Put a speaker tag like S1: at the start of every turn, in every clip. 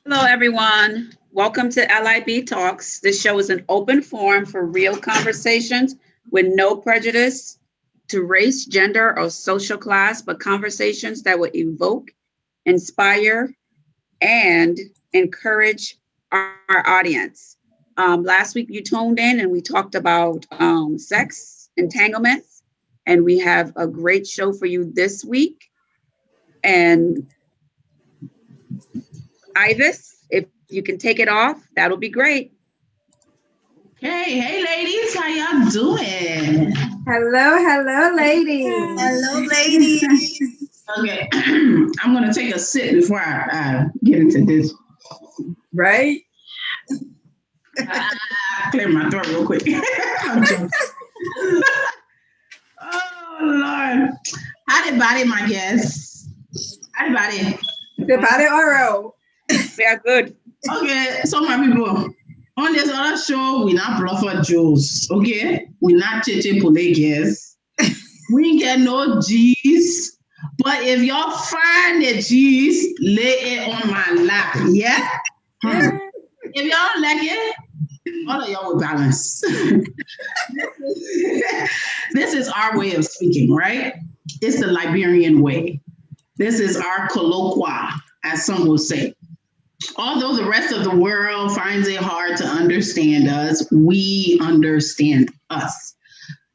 S1: Hello, everyone. Welcome to Libtalks. This show is an open forum for real conversations with no prejudice to race, gender, or social class, but conversations that will evoke, inspire, and encourage our audience. Last week, you tuned in and we talked about sex entanglements, and we have a great show for you this week. And Ivis, if you can take it off, that'll be great.
S2: Hey, ladies, how y'all doing?
S3: Hello, ladies.
S4: Hello, ladies.
S2: Okay, I'm gonna take a sip before I get into this.
S3: Right?
S2: Clear my throat real quick. I'm joking. Oh Lord, howdy, body, my guests. Howdy, body.
S3: The body oro.
S1: We are good.
S2: Okay, so my people, on this other show, we not bluffer Joes, okay? We not chiche guests. We ain't get no G's. But if y'all find the G's, lay it on my lap, yeah? If y'all don't like it, all of y'all will balance. This is our way of speaking, right? It's the Liberian way. This is our colloquia, as some will say. Although the rest of the world finds it hard to understand us, we understand us.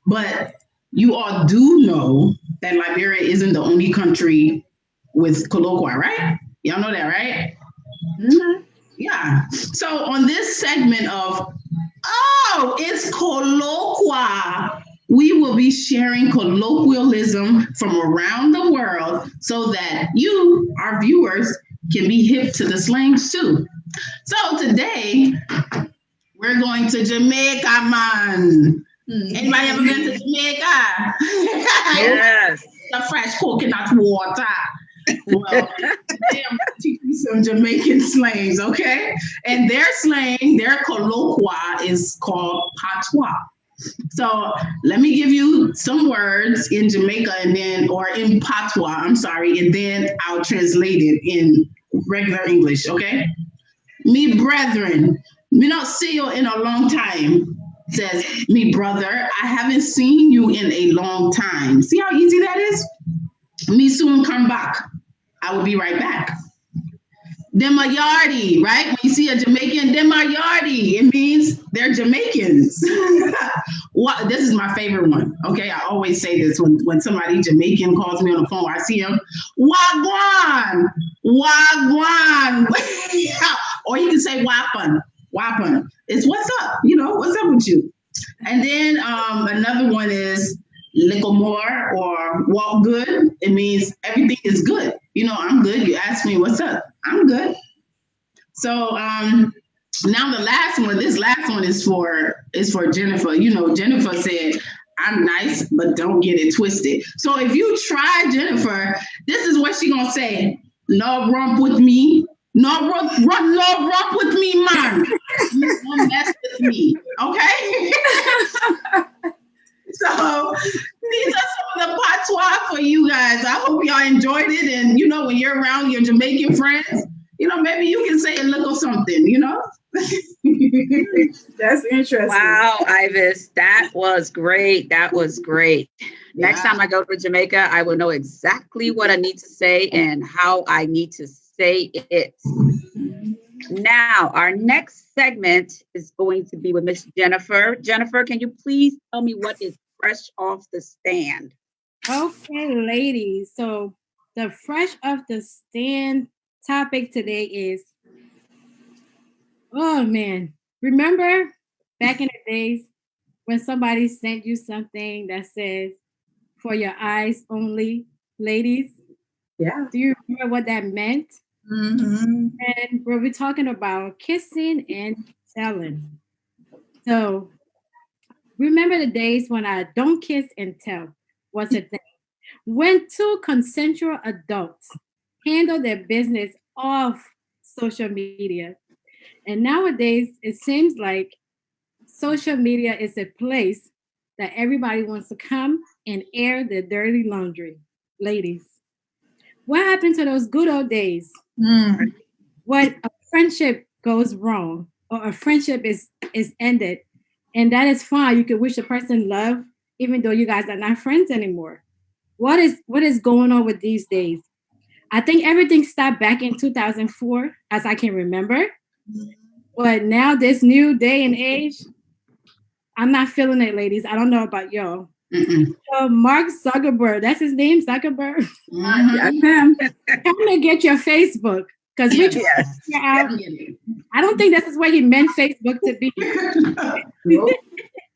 S2: But you all do know that Liberia isn't the only country with colloquia, right? Y'all know that, right?
S1: Mm-hmm.
S2: Yeah. So on this segment of, it's colloquia, we will be sharing colloquialism from around the world so that you, our viewers, can be hip to the slangs too. So today, we're going to Jamaica, man. Anybody ever been to Jamaica?
S1: Yes.
S2: The fresh coconut water. Well, today I'm going to teach you some Jamaican slangs, okay? And their slang, their colloquia is called patois. So let me give you some words in Jamaica or in patois, and then I'll translate it in regular English, okay? Me brethren, me not see you in a long time. Says, me brother, I haven't seen you in a long time. See how easy that is? Me soon come back. I will be right back. Them a yardie, right? When you see a Jamaican, them a yardie. It means they're Jamaicans. This is my favorite one. Okay, I always say this when somebody Jamaican calls me on the phone. I see him. Wagwan, wagwan. Or you can say wapan, wapan. It's what's up. What's up with you? And then another one is little more or walk good. It means everything is good. I'm good. You ask me what's up. I'm good. So now this last one is for Jennifer. Jennifer said, I'm nice, but don't get it twisted. So if you try Jennifer, this is what she gonna say. No rump with me. No rump with me, man. You don't mess with me. Okay? So these are some of the patois for you guys. I hope y'all enjoyed it. And, when you're around your Jamaican friends, maybe you can say a little something,
S3: That's interesting.
S1: Wow, Ivis, that was great. That was great. Next time I go to Jamaica, I will know exactly what I need to say and how I need to say it. Now, our next segment is going to be with Miss Jennifer. Jennifer, can you please tell me what is fresh off the stand?
S4: Okay, ladies. So the fresh off the stand topic today is, oh man, remember back in the days when somebody sent you something that says for your eyes only, ladies?
S3: Yeah.
S4: Do you remember what that meant?
S3: Mm-hmm.
S4: And we're talking about kissing and telling. So remember the days when I don't kiss and tell was a thing. When two consensual adults handle their business off social media. And nowadays, it seems like social media is a place that everybody wants to come and air their dirty laundry. Ladies, what happened to those good old days? What a friendship goes wrong or a friendship is ended, and that is fine. You can wish the person love, even though you guys are not friends anymore. What is going on with these days? I think everything stopped back in 2004, as I can remember. But now this new day and age, I'm not feeling it, ladies. I don't know about y'all. So Mark Zuckerberg, that's his name, Zuckerberg.
S3: Yes, ma'am.
S4: Come and get your Facebook, because we try to figure out. I don't think this is what he meant Facebook to be,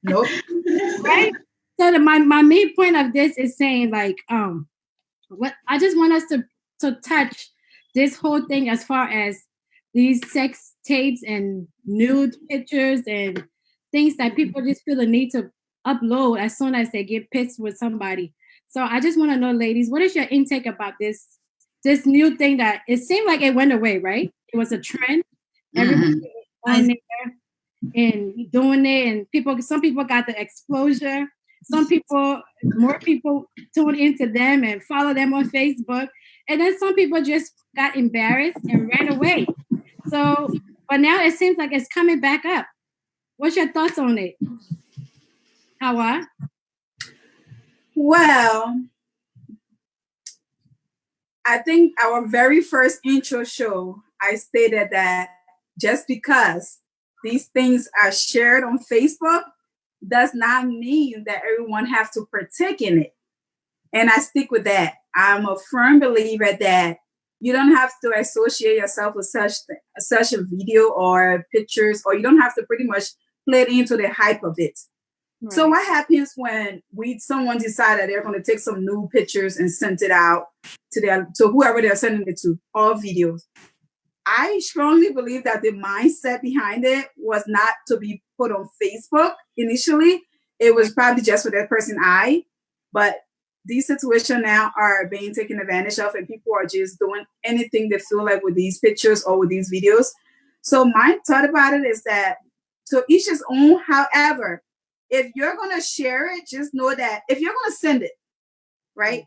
S3: Nope.
S4: right? So my main point of this is saying like, what I just want us to touch this whole thing as far as these sex tapes and nude pictures and things that people just feel the need to upload as soon as they get pissed with somebody. So I just want to know, ladies, what is your intake about this new thing that it seemed like it went away, right? It was a trend. Everybody was on there and doing it, and some people got the exposure. More people tune into them and follow them on Facebook. And then some people just got embarrassed and ran away. So, but now it seems like it's coming back up. What's your thoughts on it? Hawa?
S3: Well, I think our very first intro show, I stated that just because these things are shared on Facebook does not mean that everyone has to partake in it. And I stick with that. I'm a firm believer that you don't have to associate yourself with such a video or pictures, or you don't have to pretty much play into the hype of it. Right. So what happens when someone decide that they're going to take some new pictures and send it out to whoever they're sending it to, all videos? I strongly believe that the mindset behind it was not to be put on Facebook initially. It was probably just for that person's eye. But these situations now are being taken advantage of, and people are just doing anything they feel like with these pictures or with these videos. So my thought about it is that to each his own. However, if you're going to share it, just know that if you're going to send it, right,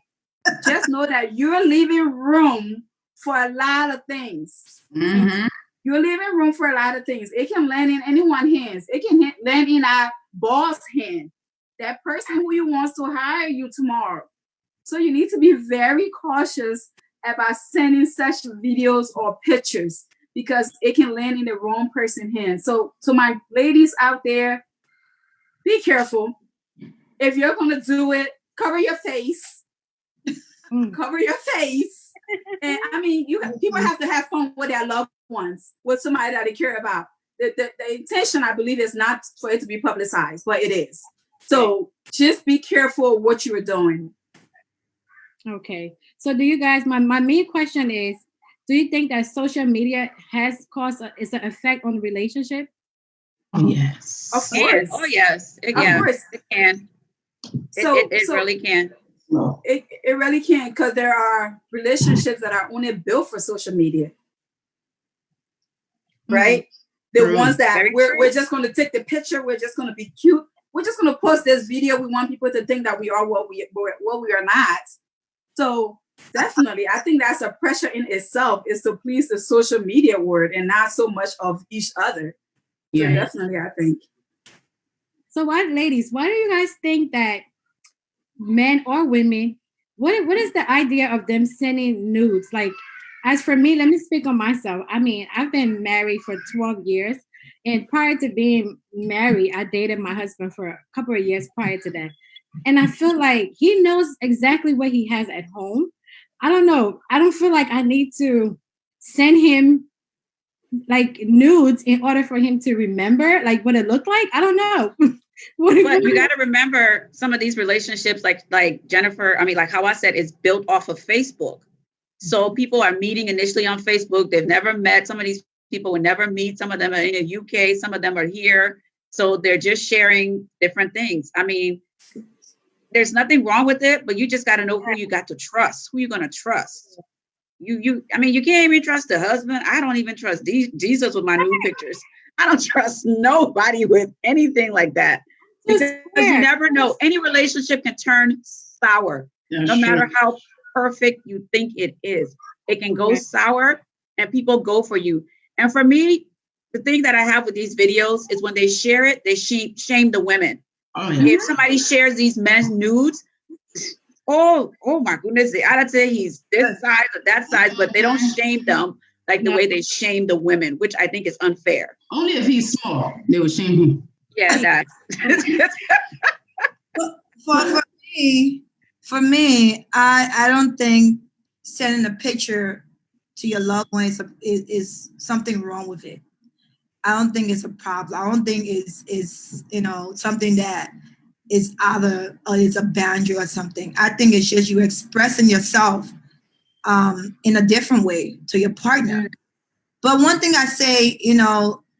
S3: just know that you're leaving room for a lot of things.
S2: Mm-hmm.
S3: You're leaving room for a lot of things. It can land in anyone's hands. It can land in our boss' hand. That person who you wants to hire you tomorrow. So you need to be very cautious about sending such videos or pictures because it can land in the wrong person's hands. So to my ladies out there, be careful. If you're going to do it, cover your face. Cover your face. And I mean, people have to have fun with their loved ones, with somebody that they care about. The intention, I believe, is not for it to be publicized, but it is. So just be careful what you are doing.
S4: Okay. So do you guys, my main question is, do you think that social media has caused an effect on the relationship?
S2: Oh, yes.
S3: Of course.
S1: Oh, yes. Of course. It can. It really can.
S2: No.
S3: It really can, because there are relationships that are only built for social media. Right? The ones that we're just going to take the picture, we're just going to be cute. We're just going to post this video. We want people to think that we are what we are not. So definitely, I think that's a pressure in itself, is to please the social media world and not so much of each other. So definitely, I think.
S4: So ladies, why do you guys think that men or women, what is the idea of them sending nudes? Like, as for me, let me speak on myself. I mean, I've been married for 12 years. And prior to being married, I dated my husband for a couple of years prior to that. And I feel like he knows exactly what he has at home. I don't know. I don't feel like I need to send him like nudes in order for him to remember like what it looked like. I don't know.
S1: But you got to remember, some of these relationships, like Jennifer, I mean, like how I said, is built off of Facebook. So people are meeting initially on Facebook. They've never met. Some of these people will never meet. Some of them are in the UK. Some of them are here. So they're just sharing different things. I mean, there's nothing wrong with it, but you just got to know who you got to trust, who you're going to trust. I mean, you can't even trust the husband. I don't even trust Jesus with my nude pictures. I don't trust nobody with anything like that, because you never know. Any relationship can turn sour, no matter how perfect you think it is. It can go sour, and people go for you. And for me, the thing that I have with these videos is when they share it, they shame the women.
S2: Oh, yeah.
S1: If somebody shares these men's nudes, oh my goodness, they ought to say he's this size or that size, but they don't shame them like the way they shame the women, which I think is unfair.
S2: Only if he's small, they would shame him.
S1: Yeah, that's.
S5: For me, I don't think sending a picture to your loved one is something wrong with it. I don't think it's a problem. I don't think it's something that is is a boundary or something. I think it's just you expressing yourself in a different way to your partner. But one thing I say,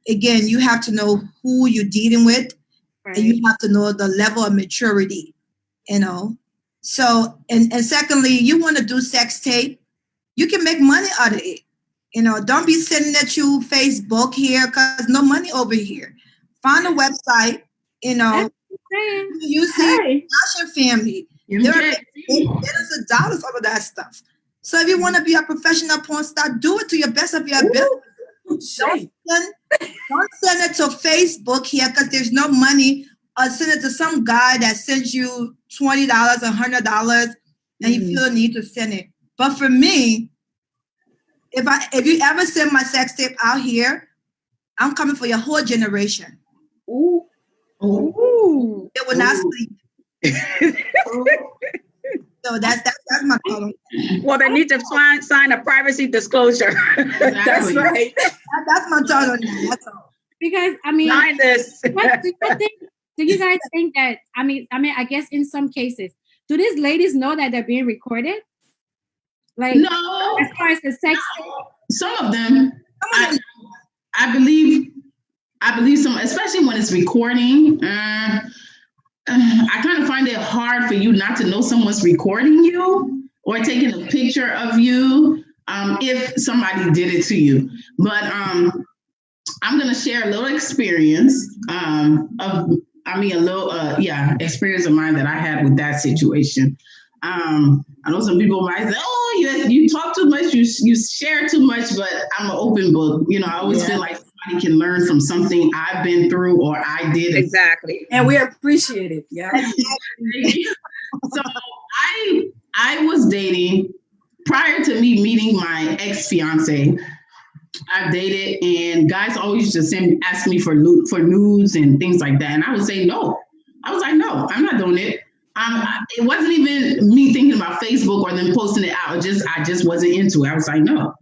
S5: again, you have to know who you're dealing with, right, and you have to know the level of maturity, So, and secondly, you want to do sex tape, you can make money out of it. Don't be sending it to Facebook here because no money over here. Find a website, you see, Fashion Family. There are billions of dollars over that stuff. So if you want to be a professional porn star, do it to your best of your ability. Don't send it to Facebook here because there's no money. Or send it to some guy that sends you $20, $100, and you feel the need to send it. But for me, if you ever send my sex tape out here, I'm coming for your whole generation.
S3: Ooh.
S5: It will not sleep. So that's my call.
S1: Well, they need to sign a privacy disclosure.
S3: That's right.
S5: That's my thought on that. That's all.
S4: Because
S1: sign this.
S4: Do you guys think that? I guess in some cases, do these ladies know that they're being recorded? Like,
S2: no.
S4: As far as the sex,
S2: some of them, I believe some, especially when it's recording. I kind of find it hard for you not to know someone's recording you or taking a picture of you if somebody did it to you. But I'm going to share a little experience experience of mine that I had with that situation. I know some people might say, "Oh, you talk too much, you share too much," but I'm an open book. I always feel like somebody can learn from something I've been through or I did.
S1: Exactly.
S3: And we appreciate it. Yeah.
S2: So I was dating prior to me meeting my ex-fiance. I've dated, and guys always just ask me for nudes and things like that, and I would say no. I was like, no, I'm not doing it. It wasn't even me thinking about Facebook or them posting it out. I just wasn't into it. I was like, no.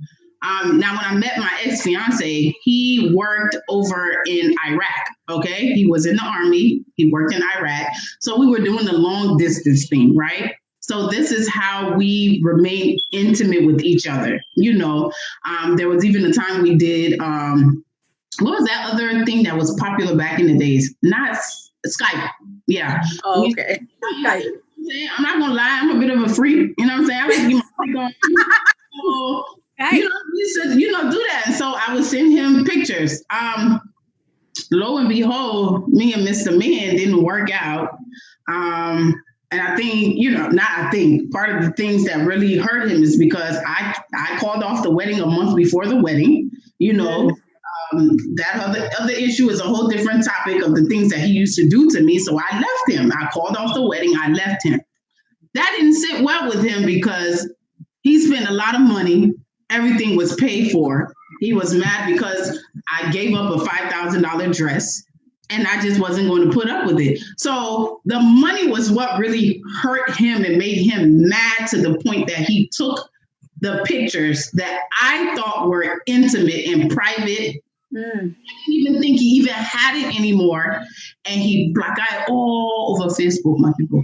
S2: Now, when I met my ex-fiance, he worked over in Iraq, okay? He was in the Army. He worked in Iraq. So we were doing the long distance thing, right? So this is how we remained intimate with each other. There was even a time we did, what was that other thing that was popular back in the days? Not Skype. Yeah.
S1: Oh, okay.
S2: Skype. I'm not going to lie. I'm a bit of a freak. You know what I'm saying? I like to get my freak on. So, you said, do that. And so I would send him pictures. Lo and behold, me and Mr. Man didn't work out. And I think, part of the things that really hurt him is because I called off the wedding a month before the wedding. That other issue is a whole different topic of the things that he used to do to me. So I left him. I called off the wedding. I left him. That didn't sit well with him because he spent a lot of money. Everything was paid for. He was mad because I gave up a $5,000 dress and I just wasn't going to put up with it. So the money was what really hurt him and made him mad to the point that he took the pictures that I thought were intimate and private. I didn't even think he even had it anymore. And he black eyed all over Facebook, my people.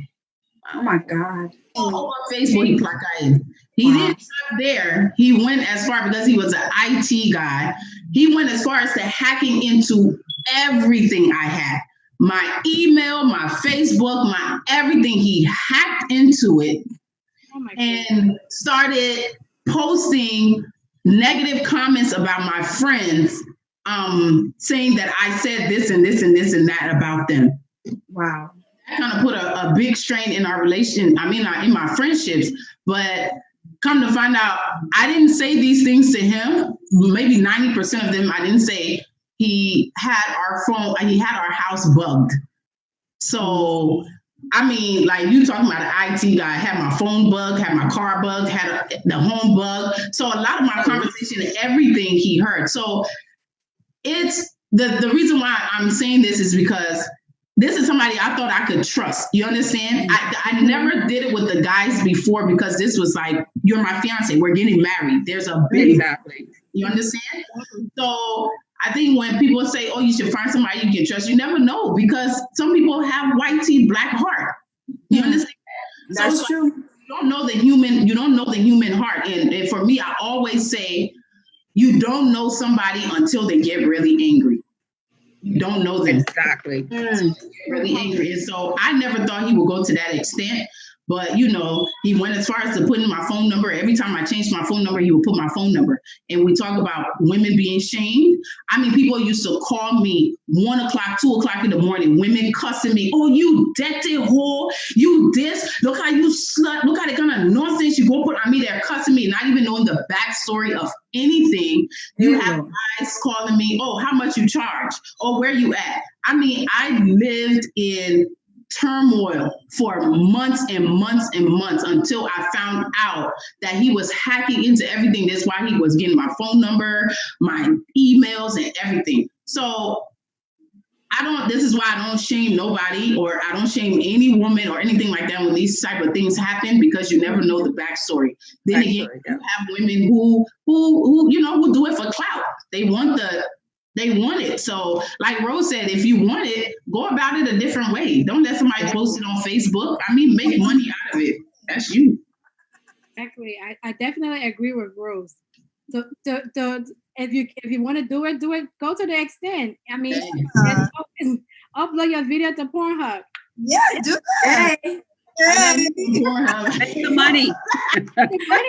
S3: Oh my God.
S2: All over Facebook, he black eyed. He didn't stop there. He went as far, because he was an IT guy, he went as far as to hacking into everything I had. My email, my Facebook, my everything. He hacked into it and started posting negative comments about my friends, saying that I said this and this and this and that about them.
S3: Wow.
S2: That kind of put a big strain in our relation. In my friendships, but come to find out, I didn't say these things to him. Maybe 90% of them I didn't say. He had our house bugged. So, I mean, like you talking about an IT guy, had my phone bugged, had my car bugged, had the home bugged. So a lot of my conversation, everything he heard. So it's the reason why I'm saying this is because this is somebody I thought I could trust. You understand? I never did it with the guys before because this was like, you're my fiance, we're getting married. There's a big,
S1: Exactly.
S2: you understand? So I think when people say, oh, you should find somebody you can trust, you never know because some people have white teeth, black heart. You understand?
S3: That's
S2: so
S3: true.
S2: You don't know the human heart. And for me, I always say, you don't know somebody until they get really angry. You don't know them.
S1: Exactly.
S2: Really angry. And so I never thought he would go to that extent. But, you know, he went as far as to put in my phone number. Every time I changed my phone number, he would put my phone number. And we talk about women being shamed. I mean, people used to call me 1 o'clock, 2 o'clock in the morning, women cussing me. Oh, you dirty whore. You this. Look how you slut. Look how they kind of nonsense you go put on me. They're cussing me, not even knowing the backstory of anything. You have guys calling me, oh, how much you charge? Oh, where you at? I mean, I lived in turmoil for months and months and months until I found out that he was hacking into everything. That's why he was getting my phone number, my emails, and everything. So this is why I don't shame nobody, or I don't shame any woman or anything like that when these type of things happen, because you never know the backstory. Then again, you have women who do it for clout. They want it. So like Rose said, if you want it, go about it a different way. Don't let somebody post it on Facebook. I mean, make money out of it. That's you.
S4: Exactly. I definitely agree with Rose. So if you want to do it, go to the extent. I mean, upload your video to Pornhub.
S5: Yeah, do that.
S1: Make the money.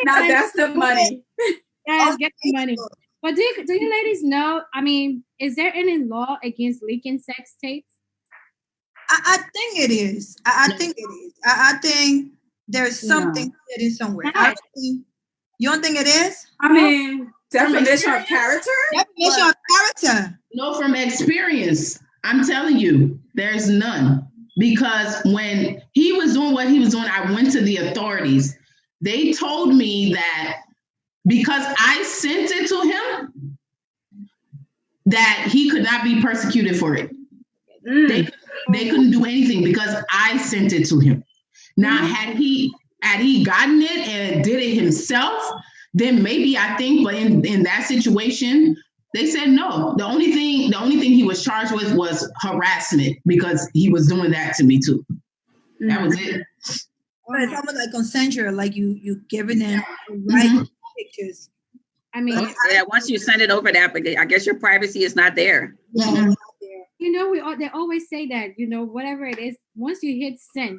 S3: Now that's the money.
S4: Yes, get the money. But do you ladies know, I mean, is there any law against leaking sex tapes?
S5: I think it is. I think it is. I think there's something hidden somewhere. You don't think it is?
S3: I mean, definition of character?
S5: Definition of character.
S2: No, from experience. I'm telling you, there's none. Because when he was doing what he was doing, I went to the authorities. They told me that because I sent it to him, that he could not be persecuted for it. They couldn't do anything because I sent it to him. Now, had he gotten it and did it himself, then maybe I think, but in that situation, they said no. The only thing he was charged with was harassment because he was doing that to me too. That was it.
S5: But it's almost like consensual, like you giving them right pictures.
S4: I mean,
S1: once you send it over there, I guess your privacy is not there.
S5: Yeah.
S4: You know, they always say that, you know, whatever it is, once you hit send,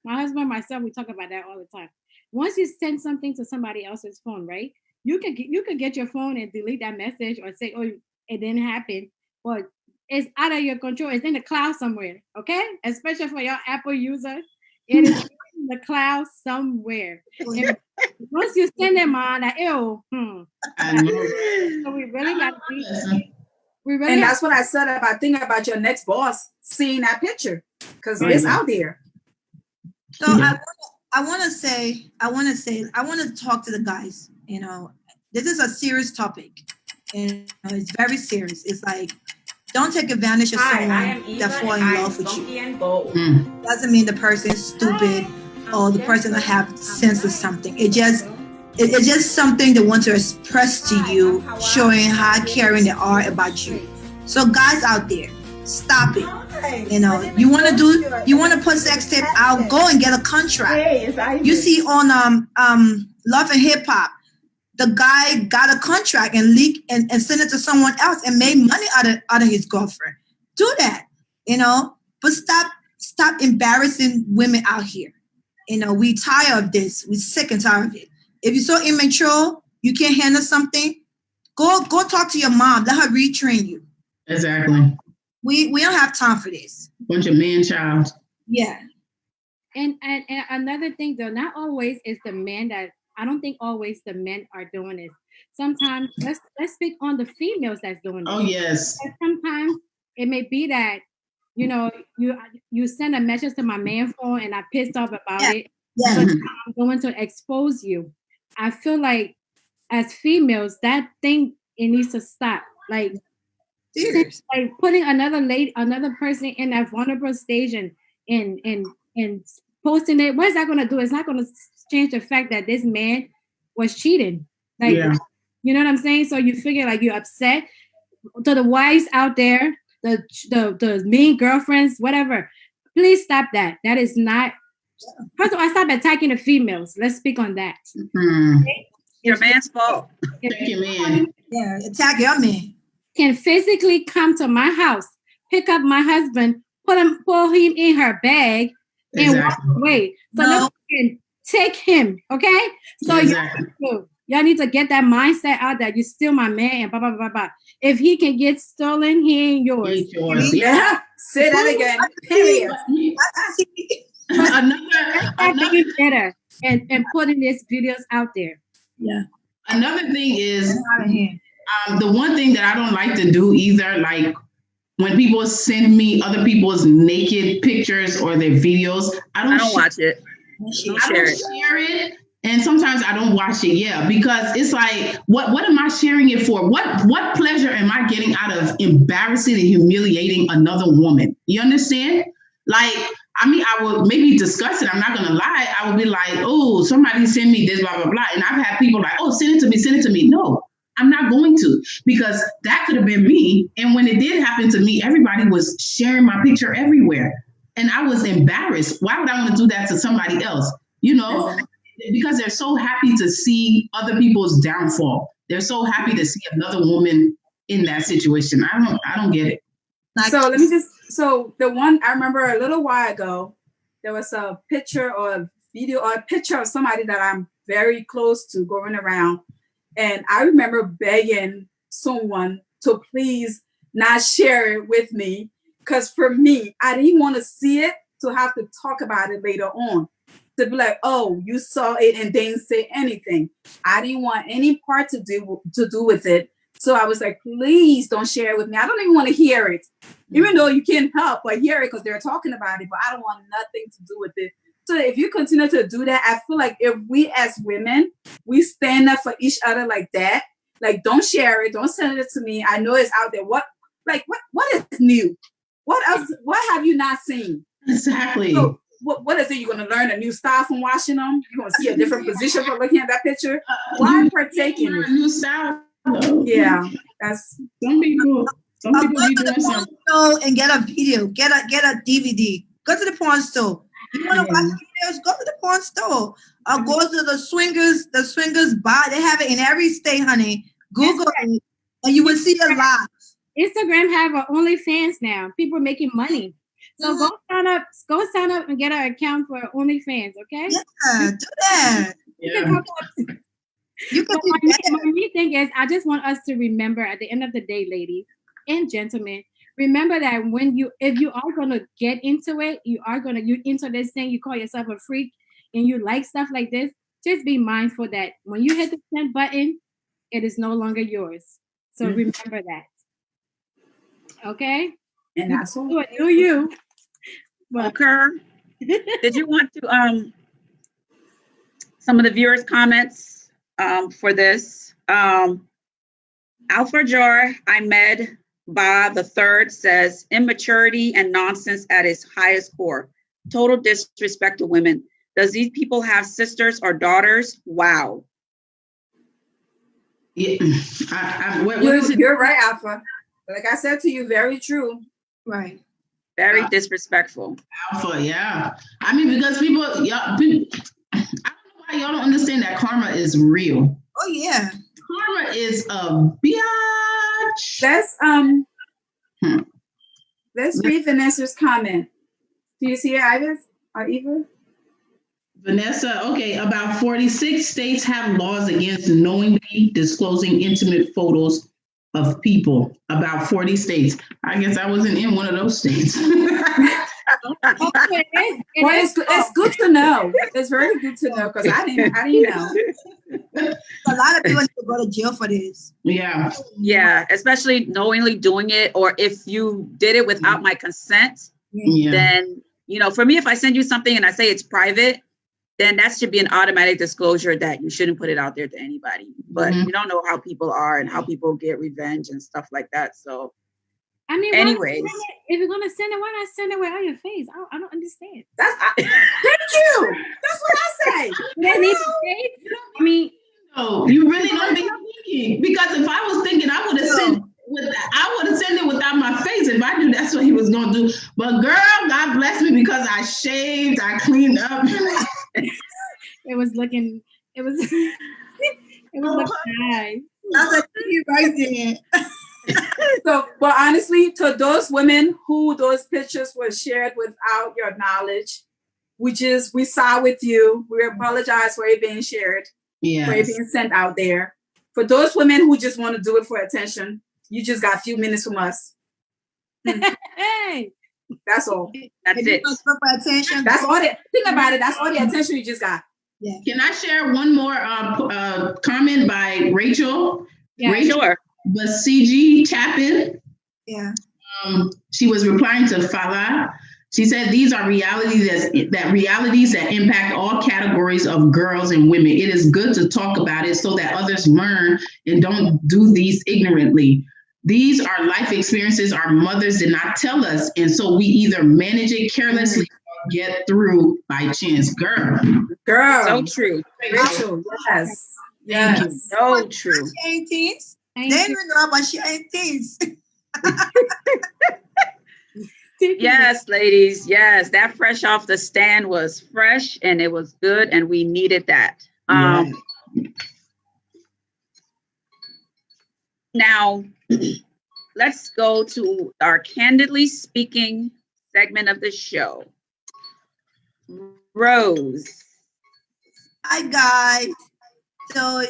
S4: my husband and myself, we talk about that all the time. Once you send something to somebody else's phone, right? You could get your phone and delete that message or say, oh, it didn't happen. But it's out of your control. It's in the cloud somewhere, okay? Especially for your Apple users. It is in the cloud somewhere. Once you send them on, like, ew.
S2: I know.
S4: So we really got to be.
S3: And that's what I said about thinking about your next boss seeing that picture, because it's out there.
S5: So I want to talk to the guys. You know, this is a serious topic, and it's very serious. It's like, don't take advantage of someone that fall in love with you. Doesn't mean the person is stupid or the person that have sense of something. It's just something they want to express to you, showing how caring they are about you. So guys out there, stop it. You know, you want to put sex tape out, go and get a contract. You see on Love and Hip Hop, the guy got a contract and leaked and sent it to someone else and made money out of his girlfriend. Do that, you know, but stop embarrassing women out here. You know, we tired of this. We're sick and tired of it. If you're so immature, you can't handle something, go talk to your mom. Let her retrain you.
S2: Exactly.
S5: We don't have time for this.
S2: Bunch of man-child.
S5: Yeah.
S4: And another thing though, not always is the man that I don't think always the men are doing it. Sometimes let's speak on the females that's doing it.
S2: Oh yes.
S4: And sometimes it may be that you send a message to my man phone and I pissed off about it.
S5: Yeah.
S4: So I'm going to expose you. I feel like as females, that thing it needs to stop. Like,
S5: Serious.
S4: like putting another person in that vulnerable stage and posting it. What is that going to do? It's not going to change the fact that this man was cheating. Like, you know what I'm saying? So you figure like you're upset. To the wives out there, the mean girlfriends, whatever. Please stop that. That is not. First of all, stop attacking the females. Let's speak on that.
S1: Okay? Your man's fault.
S2: Thank you, man.
S5: Yeah, attack your man.
S4: Can physically come to my house, pick up my husband, pull him in her bag, and walk away. So let's take him, okay? So y'all need to get that mindset out that you still my man and blah blah blah blah. If he can get stolen, he ain't yours.
S3: Yeah. Say that again. Period.
S2: Another
S4: better and putting these videos out there.
S5: Yeah.
S2: Another thing is the one thing that I don't like to do either, like when people send me other people's naked pictures or their videos, I don't
S1: watch it.
S2: I don't share it. And sometimes I don't watch it, because it's like, what am I sharing it for? What pleasure am I getting out of embarrassing and humiliating another woman? You understand? Like, I mean, I will maybe discuss it. I'm not gonna lie. I will be like, oh, somebody send me this, blah, blah, blah. And I've had people like, oh, send it to me. No, I'm not going to, because that could have been me. And when it did happen to me, everybody was sharing my picture everywhere. And I was embarrassed. Why would I want to do that to somebody else? You know, because they're so happy to see other people's downfall. They're so happy to see another woman in that situation. I don't get it.
S3: So so the one I remember a little while ago, there was a picture or a video or a picture of somebody that I'm very close to going around. And I remember begging someone to please not share it with me. Because for me, I didn't want to see it to have to talk about it later on. To be like, oh, you saw it and didn't say anything. I didn't want any part to do with it. So I was like, please don't share it with me. I don't even want to hear it. Even though you can't help but hear it because they're talking about it, but I don't want nothing to do with it. So if you continue to do that, I feel like if we as women, we stand up for each other like that, like don't share it, don't send it to me. I know it's out there. What is new? What else? What have you not seen?
S2: Exactly.
S3: So what is it? You're going to learn a new style from watching them? You're going to see a different position from looking at that picture? Why partake in it?
S2: A new style.
S3: Yeah, that's
S2: some people be doing something.
S5: And get a video, get a DVD. Go to the porn store. You want to watch videos? Go to the porn store. Or go to the swingers bar. They have it in every state, honey. Google it, and you will see a lot.
S4: Instagram have an OnlyFans now. People are making money. So go sign up and get an account for OnlyFans, okay?
S5: Yeah, do that. You can
S4: my main thing is I just want us to remember at the end of the day, ladies and gentlemen, remember that if you are gonna get into it, you into this thing, you call yourself a freak and you like stuff like this, just be mindful that when you hit the send button, it is no longer yours. So remember that. Okay?
S3: And that's
S4: what you.
S1: But did you want to some of the viewers' comments for this? Alfajor Ahmed Ba III says immaturity and nonsense at its highest core. Total disrespect to women. Does these people have sisters or daughters? Wow.
S2: Yeah.
S3: You're right, Alpha. Like I said to you, very true.
S5: Right.
S1: Very disrespectful.
S2: Alpha, yeah. I mean, because I don't know why y'all don't understand that karma is real.
S5: Oh yeah.
S2: Karma is a bitch.
S3: Let's read Vanessa's comment. Do you see it, Ivis or Eva?
S2: Vanessa, okay, about 46 states have laws against knowingly disclosing intimate photos of people. About 40 states. I guess I wasn't in one of those states.
S3: Well, it's good to know. It's very good to know because I didn't know.
S5: A lot of people need to go to jail for this.
S2: Yeah.
S1: Yeah, especially knowingly doing it, or if you did it without my consent,
S2: Yeah.
S1: then, for me, if I send you something and I say it's private, then that should be an automatic disclosure that you shouldn't put it out there to anybody. But we don't know how people are and how people get revenge and stuff like that. So,
S4: I mean,
S1: anyways,
S4: if you're gonna send it, why not send it without your face? I don't understand.
S3: Thank you. That's what I say.
S4: I mean,
S2: no, you really don't be thinking, because if I was thinking, I would have sent it without my face if I knew that's what he was gonna do. But girl, God bless me, because I shaved, I cleaned up.
S4: it was looking nice.
S5: That's a key right there.
S3: So, but honestly, to those women who those pictures were shared without your knowledge, we saw with you. We apologize for it being shared, for it being sent out there. For those women who just want to do it for attention, you just got a few minutes from us.
S4: Hey,
S3: that's all.
S1: That's it.
S5: For attention.
S3: That's all. Think about it. That's all the attention you just got.
S5: Yeah.
S2: Can I share one more comment by Rachel?
S4: Yeah,
S2: Rachel
S1: sure.
S2: Basiji Chapin.
S5: Yeah.
S2: She was replying to Fala. She said, "These are realities that impact all categories of girls and women. It is good to talk about it so that others learn and don't do these ignorantly. These are life experiences our mothers did not tell us, and so we either manage it carelessly or get through by chance." Girl.
S1: So true.
S3: Rachel, yes. Yes.
S1: So true.
S5: She ain't teens. They don't even know about she ain't teens.
S1: Yes, ladies. Yes, that fresh off the stand was fresh and it was good, and we needed that. Now, let's go to our Candidly Speaking segment of the show. Rose.
S5: Hi, guys. So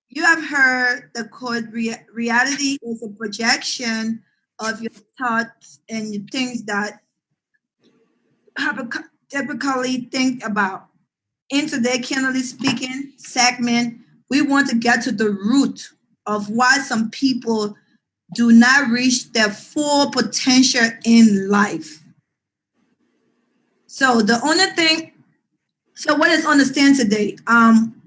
S5: you have heard the quote, reality is a projection of your thoughts and the things that typically think about. In today's Candidly Speaking segment, we want to get to the root of why some people do not reach their full potential in life. So what is understand today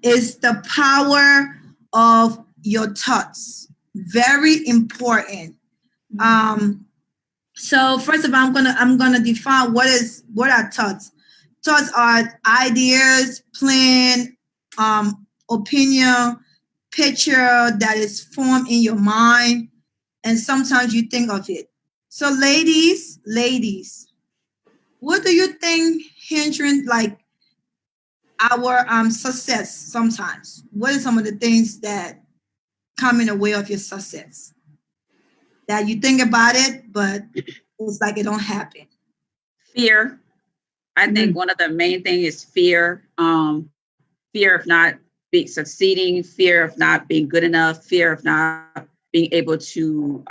S5: is the power of your thoughts. Very important. So first of all, I'm gonna define what are thoughts. Thoughts are ideas, plan, opinion, picture that is formed in your mind, and sometimes you think of it. So ladies, what do you think hindering like our success sometimes? What are some of the things that come in the way of your success? That you think about it, but it's like it don't happen.
S1: Fear. I think one of the main things is fear. Fear of not succeeding, fear of not being good enough, fear of not being able to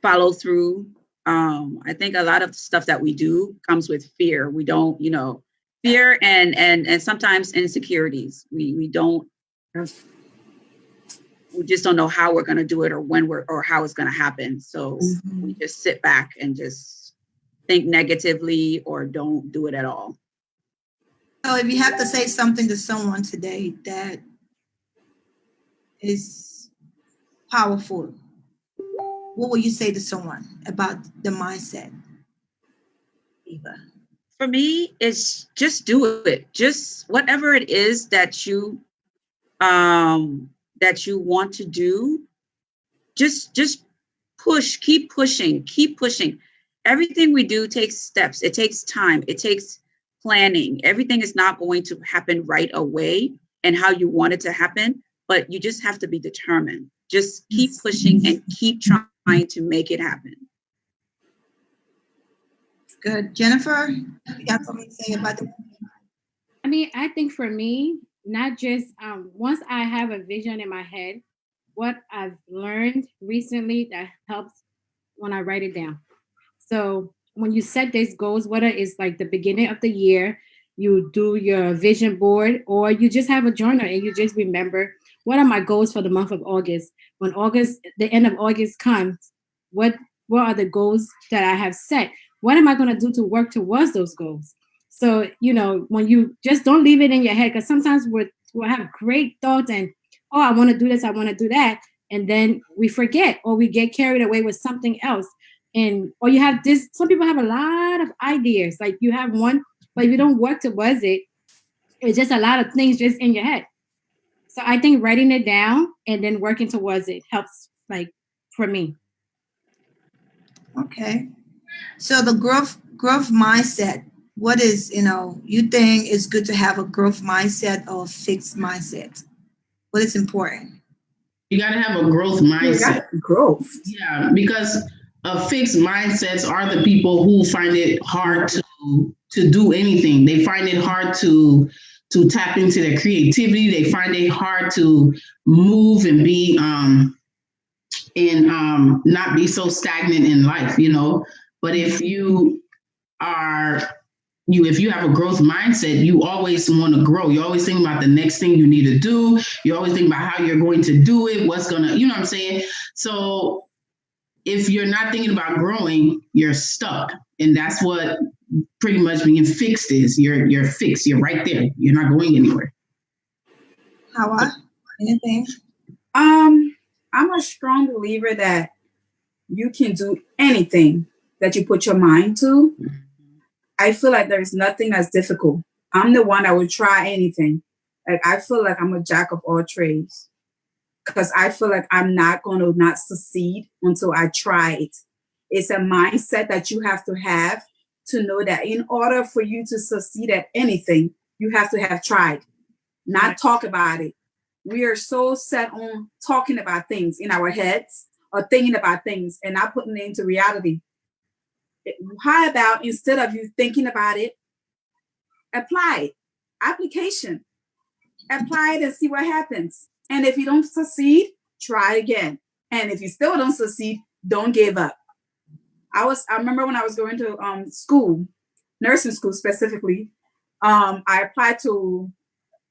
S1: follow through. I think a lot of stuff that we do comes with fear. We don't, fear and sometimes insecurities. We just don't know how we're going to do it or when or how it's going to happen. So we just sit back and just think negatively or don't do it at all.
S5: So if you have to say something to someone today that is powerful, what will you say to someone about the mindset, Eva?
S1: For me, it's just do it. Just whatever it is that you want to do, just push, keep pushing. Everything we do takes steps. It takes time. It takes planning. Everything is not going to happen right away and how you want it to happen, but you just have to be determined. Just keep pushing and keep trying to make it happen.
S5: Good. Jennifer, you got something to say about it?
S4: I mean, I think for me, not just once I have a vision in my head, what I've learned recently that helps when I write it down. So when you set these goals, whether it's like the beginning of the year, you do your vision board, or you just have a journal and you just remember, what are my goals for the month of August? When the end of August comes, what are the goals that I have set? What am I going to do to work towards those goals? So, when you just don't leave it in your head, because sometimes we'll have great thoughts and, oh, I want to do this, I want to do that. And then we forget, or we get carried away with something else. Or you have this, some people have a lot of ideas. Like you have one, but if you don't work towards it, it's just a lot of things just in your head. So I think writing it down and then working towards it helps, like, for me.
S5: Okay. So the growth mindset, what is, you think it's good to have a growth mindset or a fixed mindset? What is important?
S2: You got to have a growth mindset.
S3: Growth.
S2: Yeah, because fixed mindsets are the people who find it hard to do anything. They find it hard to tap into their creativity. They find it hard to move and be not be so stagnant in life, But if you have a growth mindset, you always want to grow. You always think about the next thing you need to do. You always think about how you're going to do it, what's going to, you know what I'm saying? So if you're not thinking about growing, you're stuck. And that's what pretty much being fixed is. You're fixed. You're right there. You're not going anywhere.
S5: Hawa, anything?
S3: I'm a strong believer that you can do anything that you put your mind to. I feel like there's nothing that's difficult. I'm the one that would try anything. Like I feel like I'm a jack of all trades because I feel like I'm not going to not succeed until I try it. It's a mindset that you have to know that in order for you to succeed at anything, you have to have tried, not talk about it. We are so set on talking about things in our heads or thinking about things and not putting it into reality. How about instead of you thinking about it, apply it. Application. Apply it and see what happens. And if you don't succeed, try again. And if you still don't succeed, don't give up. I remember when I was going to school, nursing school specifically, I applied to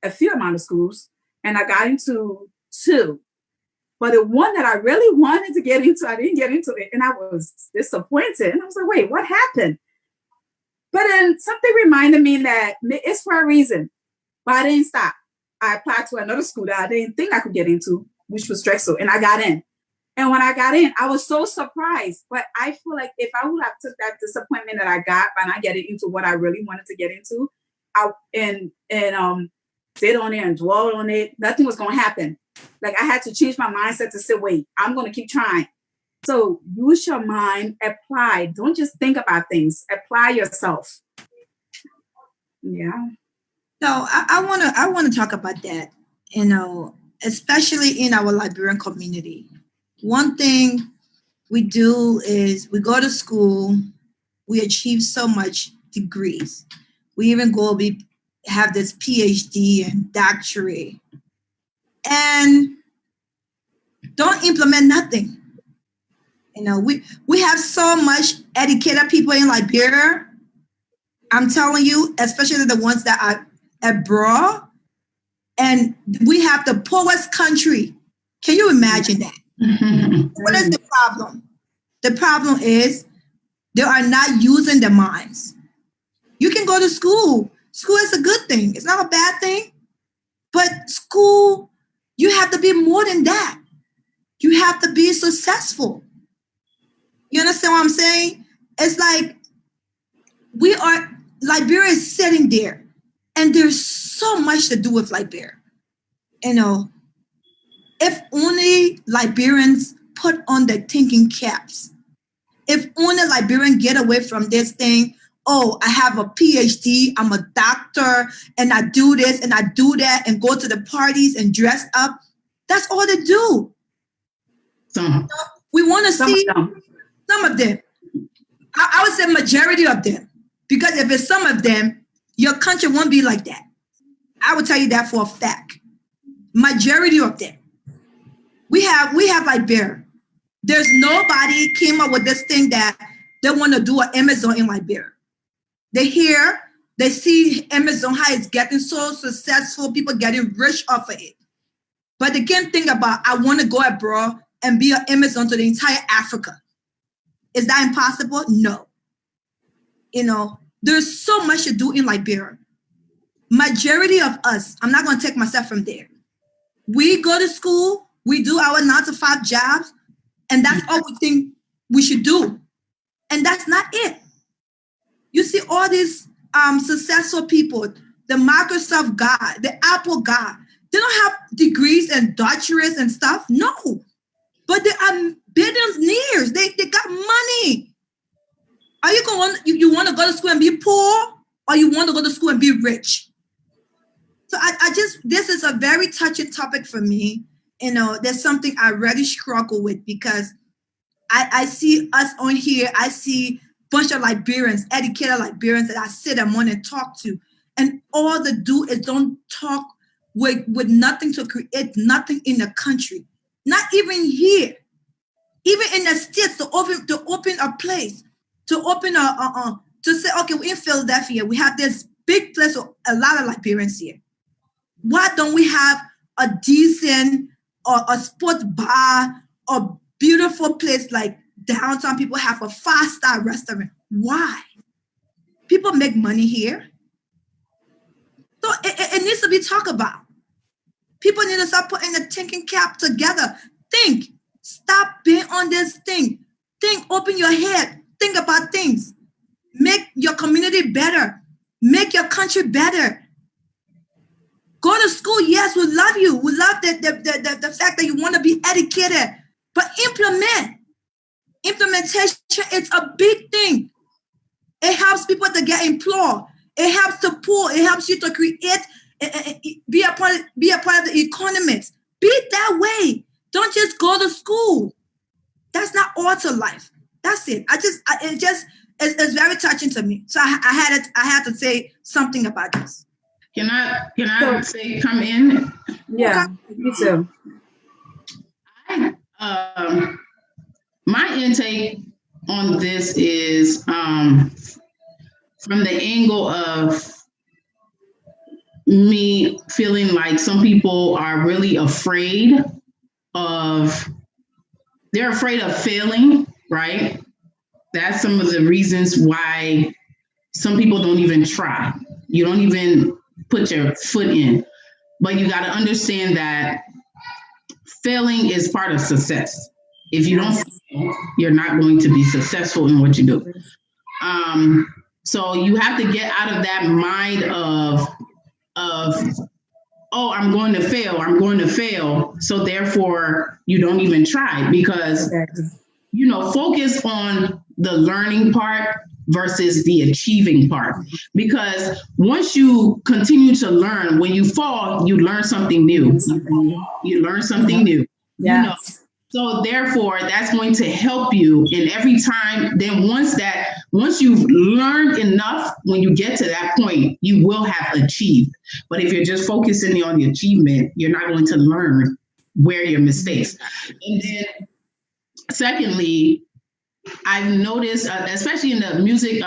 S3: a few amount of schools and I got into 2. But the one that I really wanted to get into, I didn't get into it. And I was disappointed. And I was like, wait, what happened? But then something reminded me that it's for a reason. But I didn't stop. I applied to another school that I didn't think I could get into, which was Drexel. And I got in. And when I got in, I was so surprised. But I feel like if I would have took that disappointment that I got by not getting into what I really wanted to get into, sit on it and dwell on it, nothing was going to happen. Like I had to change my mindset to say, wait, I'm going to keep trying. So use your mind, apply. Don't just think about things. Apply yourself. Yeah.
S5: No, I want to talk about that, especially in our Liberian community. One thing we do is we go to school, we achieve so much degrees. We even have this PhD and doctorate and don't implement nothing. We have so much educated people in Liberia. I'm telling you, especially the ones that are abroad, and we have the poorest country. Can you imagine that? What is the problem? The problem is they are not using their minds. You can go to school. School is a good thing. It's not a bad thing. But school, you have to be more than that. You have to be successful. You understand what I'm saying? It's like Liberia is sitting there, and there's so much to do with Liberia. If only Liberians put on their thinking caps, if only Liberians get away from this thing, oh, I have a PhD, I'm a doctor, and I do this and I do that and go to the parties and dress up. That's all they do. We want to see some of them. I would say majority of them. Because if it's some of them, your country won't be like that. I will tell you that for a fact. Majority of them. We have Liberia. There's nobody came up with this thing that they want to do an Amazon in Liberia. They hear, they see Amazon, how it's getting so successful, people getting rich off of it. But they can't think about, I want to go abroad and be an Amazon to the entire Africa. Is that impossible? No. There's so much to do in Liberia. Majority of us, I'm not going to take myself from there. We go to school, we do our 9-to-5 jobs, and that's all we think we should do. And that's not it. You see all these successful people, the Microsoft guy, the Apple guy, they don't have degrees and doctorates and stuff. No. But they are billionaires. They got money. Are you going? You want to go to school and be poor, or you want to go to school and be rich? So this is a very touching topic for me. There's something I really struggle with because I see us on here. I see a bunch of Liberians, educated Liberians that I sit and want to talk to, and all they do is don't talk with nothing to create nothing in the country. Not even here, even in the States, to open a place, to open to say, okay, we're in Philadelphia, we have this big place with a lot of Liberians here. Why don't we have a decent or a sports bar, a beautiful place like downtown? People have a 5-star restaurant. Why? People make money here. So it needs to be talked about. People need to start putting the thinking cap together. Think. Stop being on this thing. Think. Open your head. Think about things. Make your community better. Make your country better. Go to school. Yes, we love you. We love the fact that you want to be educated. But implementation is a big thing. It helps people to get employed. It helps to pull. It helps you to create, be a part of the economics. Be that way. Don't just go to school. That's not all to life. That's it. It's very touching to me. So I had to say something about this.
S2: Can I say come in?
S3: Yeah, me too.
S2: My intake on this is from the angle of me feeling like some people are really afraid of failing, right? That's some of the reasons why some people don't even try. You don't even put your foot in. But you got to understand that failing is part of success. If you don't fail, you're not going to be successful in what you do. So you have to get out of that mind of oh, I'm going to fail. So therefore you don't even try, because focus on the learning part versus the achieving part. Because once you continue to learn, when you fall, you learn something new. You learn something new.
S3: Yeah.
S2: So therefore, that's going to help you. And every time, then once you've learned enough, when you get to that point, you will have achieved. But if you're just focusing on the achievement, you're not going to learn where your mistakes. And then secondly, I've noticed, especially in the music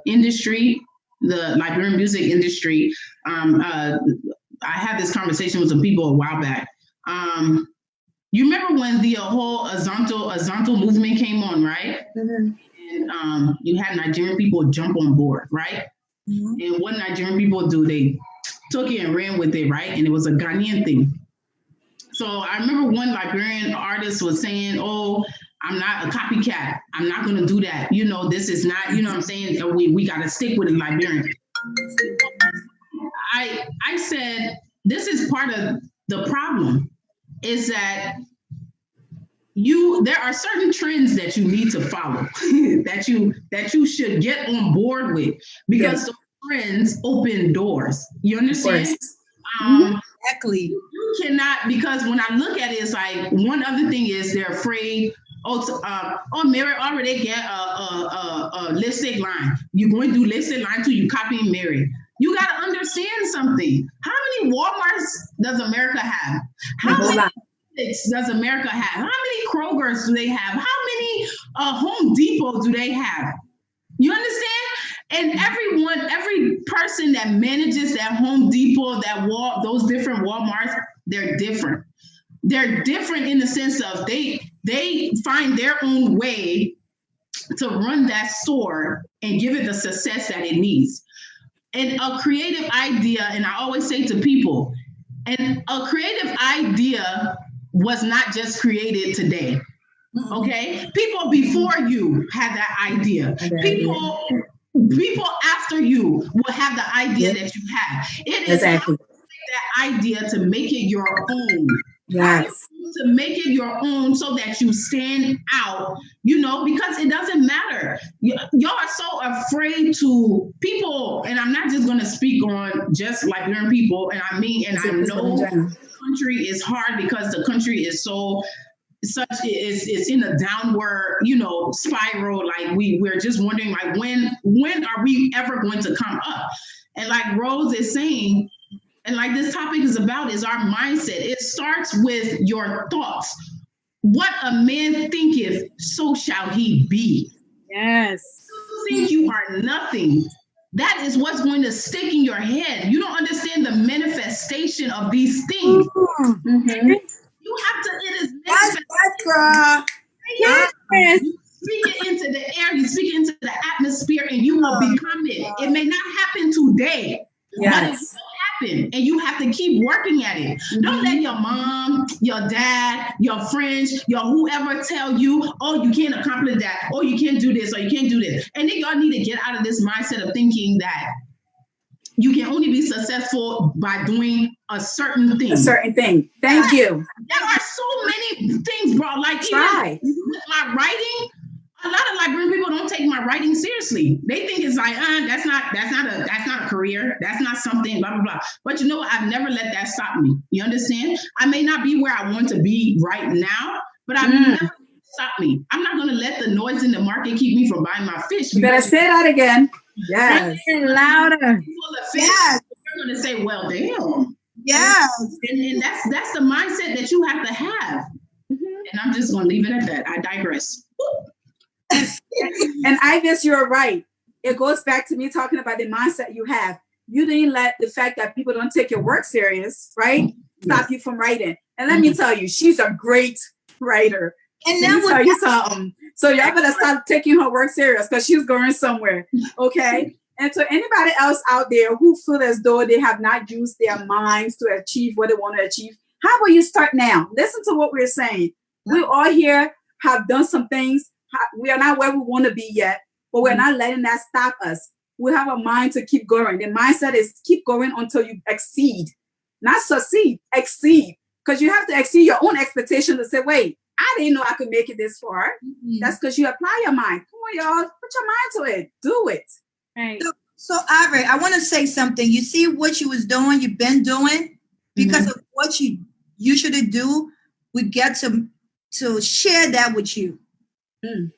S2: industry, the Liberian music industry, I had this conversation with some people a while back. You remember when the whole Azonto movement came on, right? Mm-hmm. And you had Nigerian people jump on board, right? Mm-hmm. And what Nigerian people do, they took it and ran with it, right? And it was a Ghanaian thing. So I remember one Liberian artist was saying, oh, I'm not a copycat. I'm not going to do that. This is not, what I'm saying? We got to stick with the Liberian. I said, this is part of the problem, is that there are certain trends that you need to follow, that you should get on board with, because those trends open doors. You understand?
S5: Exactly.
S2: You cannot, because when I look at it, it's like, one other thing is they're afraid. Mary already get a listed line. You're going to do listed line too. You copying Mary. You got to understand something. How many Walmarts does America have? How many does America have? How many Krogers do they have? How many Home Depot do they have? You understand? And every person that manages that Home Depot, those different Walmarts, they're different. They're different in the sense of they find their own way to run that store and give it the success that it needs. And a creative idea, and I always say to people, and a creative idea was not just created today. Okay? People before you had that idea. People after you will have the idea that you have. It is
S3: Exactly.
S2: that idea to make it your own.
S3: Yes.
S2: To make it your own so that you stand out, because it doesn't matter. Y'all are so afraid to people, and I'm not just going to speak on just Liberian people, and I know the country is hard because the country is it's in a downward, spiral. Like we're just wondering, like, when are we ever going to come up? And like Rose is saying, and like this topic is about, is our mindset. It starts with your thoughts. What a man thinketh, so shall he be.
S4: Yes.
S2: You think you are nothing. That is what's going to stick in your head. You don't understand the manifestation of these things.
S3: Mm-hmm.
S2: You have to, it is
S5: girl.
S2: Yes. You speak it into the air, you speak it into the atmosphere, and you will become it. It may not happen today, but it will happen, and you have to keep working at it. Don't let your mom, your dad, your friends, your whoever tell you, oh, you can't accomplish that, or you can't do this, or you can't do this. And then y'all need to get out of this mindset of thinking that you can only be successful by doing a certain thing.
S3: A certain thing. Thank you.
S2: There are so many things, bro. Like even with my writing, a lot of Liberian people don't take my writing seriously. They think it's like, that's not a career. That's not something, blah, blah, blah. But you know what? I've never let that stop me. You understand? I may not be where I want to be right now, but I've never stop me. I'm not going to let the noise in the market keep me from buying my fish.
S3: You better say that again. Yes.
S4: Louder.
S2: Yes. You're going to say, well, damn.
S5: Yes.
S2: And that's the mindset that you have to have. And I'm just going to leave it at that. I digress.
S3: And I guess you're right. It goes back to me talking about the mindset you have. You didn't let the fact that people don't take your work serious, right? Stop you from writing. And let me tell you, she's a great writer. And let me tell you something. So y'all better stop taking her work serious because she's going somewhere. Okay. And to anybody else out there who feel as though they have not used their minds to achieve what they want to achieve, how about you start now? Listen to what we're saying. We all here have done some things. We are not where we want to be yet, but we're not letting that stop us. We have a mind to keep going. The mindset is keep going until you exceed, not succeed, exceed. Because you have to exceed your own expectation to say, wait, I didn't know I could make it this far. That's because you apply your mind. Come on, y'all. Put your mind to it. Do it.
S4: Right.
S5: So Ivory, I want to say something. You see what you was doing, you've been doing, because of what you usually do, we get to share that with you.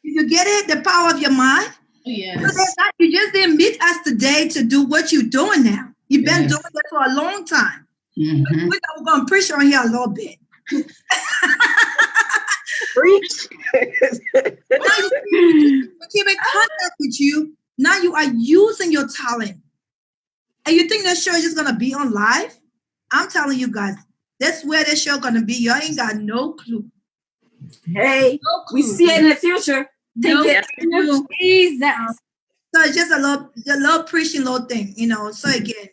S5: You get it? The power of your mind.
S2: Yes.
S5: You just didn't meet us today to do what you're doing now. You've been doing it for a long time. We're going to preach on here a little bit.
S1: Preach.
S5: We keep in contact with you. Now you are using your talent. And you think that show is just going to be on live? I'm telling you guys, that's where this show going to be. You ain't got no clue.
S3: Hey, we see it in the future.
S4: Jesus.
S5: So it's just a little preaching little thing, So again,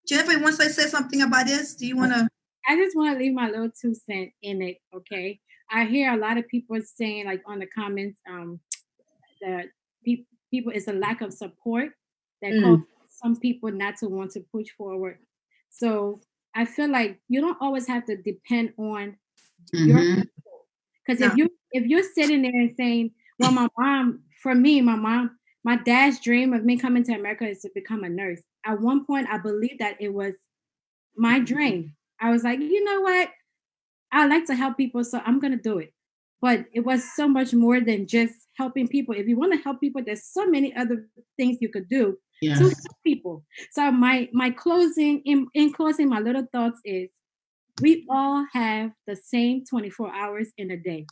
S5: Jennifer, you want to say something about this? Do you want to?
S4: I just want to leave my little 2 cents in it, okay? I hear a lot of people saying, like on the comments, that people it's a lack of support that causes some people not to want to push forward. So I feel like you don't always have to depend on your people. Because if you're sitting there and saying, well, my dad's dream of me coming to America is to become a nurse. At one point, I believed that it was my dream. I was like, you know what? I like to help people, so I'm going to do it. But it was so much more than just helping people. If you want to help people, there's so many other things you could do to help people. So my closing, in closing, my little thoughts is, we all have the same 24 hours in a day.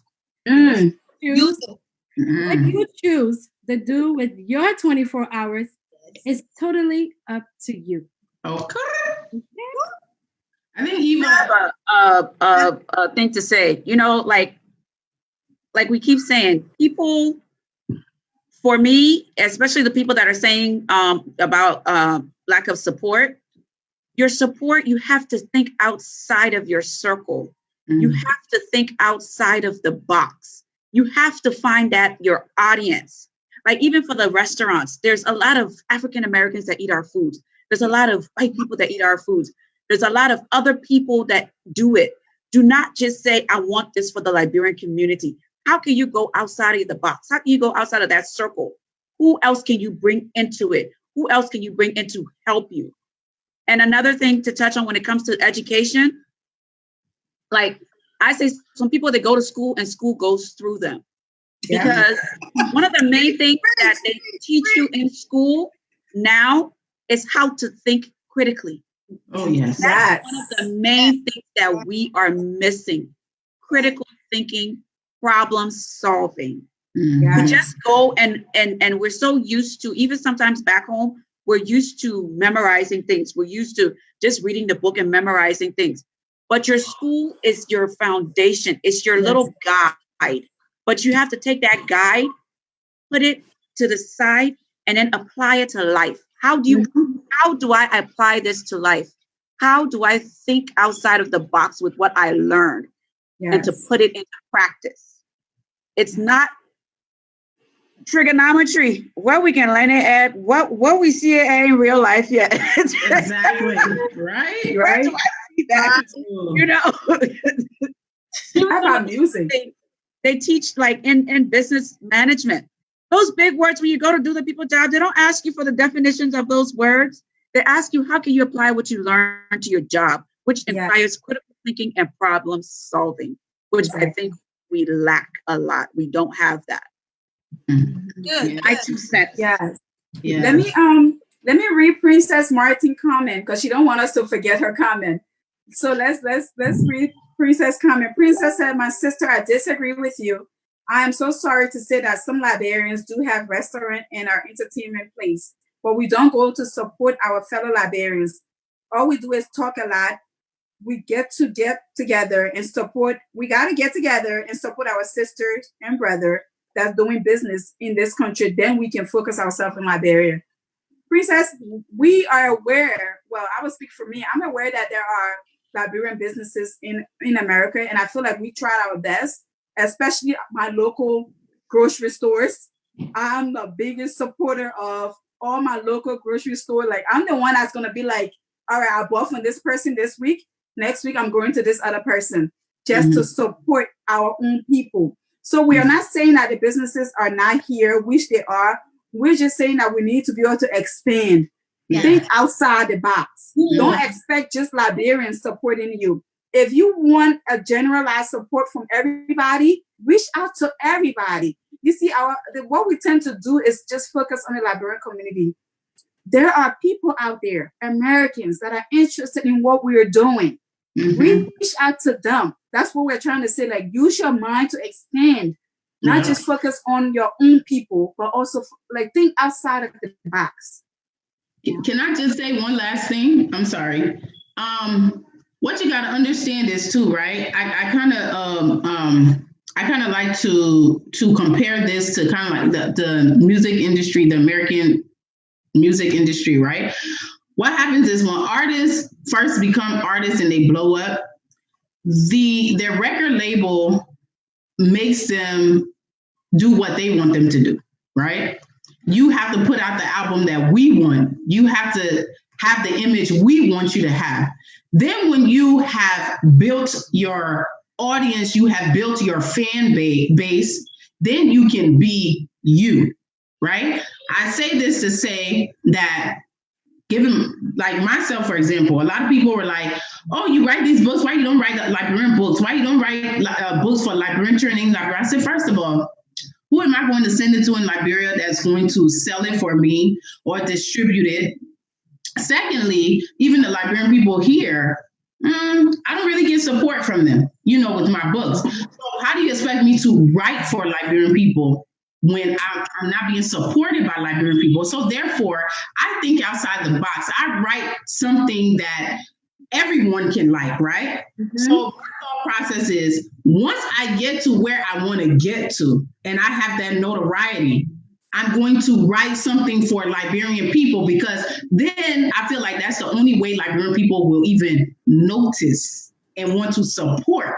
S1: Mm.
S4: Choose, what
S1: Mm.
S4: you choose to do with your 24 hours is totally up to you.
S2: Okay.
S4: Okay?
S2: I think
S1: I
S2: Eva.
S1: have a thing to say. You know, like we keep saying, people, for me, especially the people that are saying about lack of support, your support, you have to think outside of your circle. You have to think outside of the box. You have to find that your audience. Like even for the restaurants, there's a lot of African Americans that eat our foods. There's a lot of white people that eat our foods. There's a lot of other people that do it. Do not just say, I want this for the Liberian community. How can you go outside of the box? How can you go outside of that circle? Who else can you bring into it? Who else can you bring in to help you? And another thing to touch on when it comes to education, like I say, some people that go to school and school goes through them. Because one of the main things that they teach you in school now is how to think critically.
S2: Oh, yes.
S1: That's one of the main things that we are missing. Critical thinking, problem solving. We just go and we're so used to, even sometimes back home, we're used to memorizing things. We're used to just reading the book and memorizing things. But your school is your foundation. It's your little guide. But you have to take that guide, put it to the side, and then apply it to life. How do I apply this to life? How do I think outside of the box with what I learned and to put it into practice? It's not trigonometry, what we can learn it at, what we see it at in real life yet.
S2: Exactly. Right.
S1: Where do I see that? You know,
S3: How about music?
S1: They teach like in business management. Those big words, when you go to do the people job, they don't ask you for the definitions of those words. They ask you, how can you apply what you learned to your job, which requires critical thinking and problem solving, which I think we lack a lot. We don't have that.
S5: Good.
S1: My 2 cents.
S3: Yes. Let me read Princess Martin comment because she don't want us to forget her comment. So let's read Princess comment. Princess said, "My sister, I disagree with you. I am so sorry to say that some Liberians do have restaurant and our entertainment place, but we don't go to support our fellow Liberians. All we do is talk a lot. We get together and support. We got to get together and support our sisters and brother that's doing business in this country. Then we can focus ourselves in Liberia." Princess, we are aware. Well, I will speak for me. I'm aware that there are Liberian businesses in America, and I feel like we tried our best, especially my local grocery stores. I'm the biggest supporter of all my local grocery store. Like, I'm the one that's gonna be like, all right, I bought from this person this week. Next week, I'm going to this other person just to support our own people. So we are not saying that the businesses are not here, which they are. We're just saying that we need to be able to expand. Think outside the box. Don't expect just Liberians supporting you. If you want a generalized support from everybody, reach out to everybody. You see, what we tend to do is just focus on the Liberian community. There are people out there, Americans, that are interested in what we are doing. Reach out to them. That's what we're trying to say. Like, use your mind to expand, not just focus on your own people, but also like think outside of the box.
S2: Can I just say one last thing? I'm sorry. What you got to understand is too, right? I kind of like to compare this to kind of like the music industry, the American music industry, right? What happens is when artists first become artists and they blow up, their record label makes them do what they want them to do, right? You have to put out the album that we want. You have to have the image we want you to have. Then when you have built your audience, you have built your fan base, then you can be you, right? I say this to say that, given like myself, for example, a lot of people were like, oh, you write these books, why you don't write Liberian books? Why you don't write books for Liberian training? I said, first of all, who am I going to send it to in Liberia that's going to sell it for me or distribute it? Secondly, even the Liberian people here, I don't really get support from them, with my books. So how do you expect me to write for Liberian people when I'm not being supported by Liberian people? So therefore, I think outside the box. I write something that everyone can like, right?
S3: Mhm.
S2: So my thought process is once I get to where I want to get to and I have that notoriety, I'm going to write something for Liberian people because then I feel like that's the only way Liberian people will even notice and want to support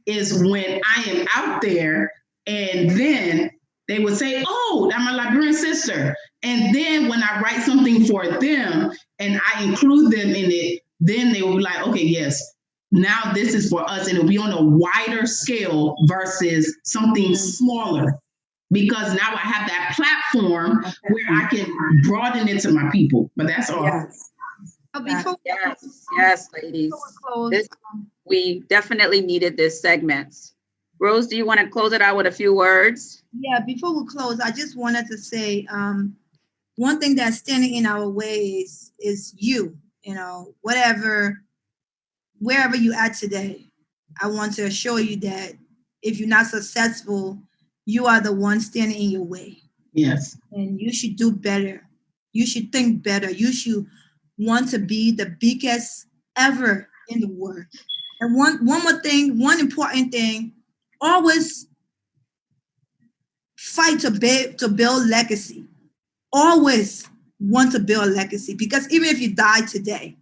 S2: is when I am out there and then they would say, oh, I'm a Liberian sister. And then when I write something for them and I include them in it, then they will be like, okay, yes, now this is for us. And it'll be on a wider scale versus something smaller. Because now I have that platform where I can broaden it to my people. But that's all.
S3: Yes.
S5: Before
S1: Yes, ladies.
S5: we close,
S1: We definitely needed this segment. Rose, do you want to close it out with a few words?
S5: yeah, before we close, I just wanted to say one thing that's standing in our way is you. Wherever you are today, I want to assure you that if you're not successful, you are the one standing in your way.
S2: Yes.
S5: And you should do better. You should think better. You should want to be the biggest ever in the world. And one more thing, one important thing, always fight to build legacy. Always want to build a legacy because even if you die today,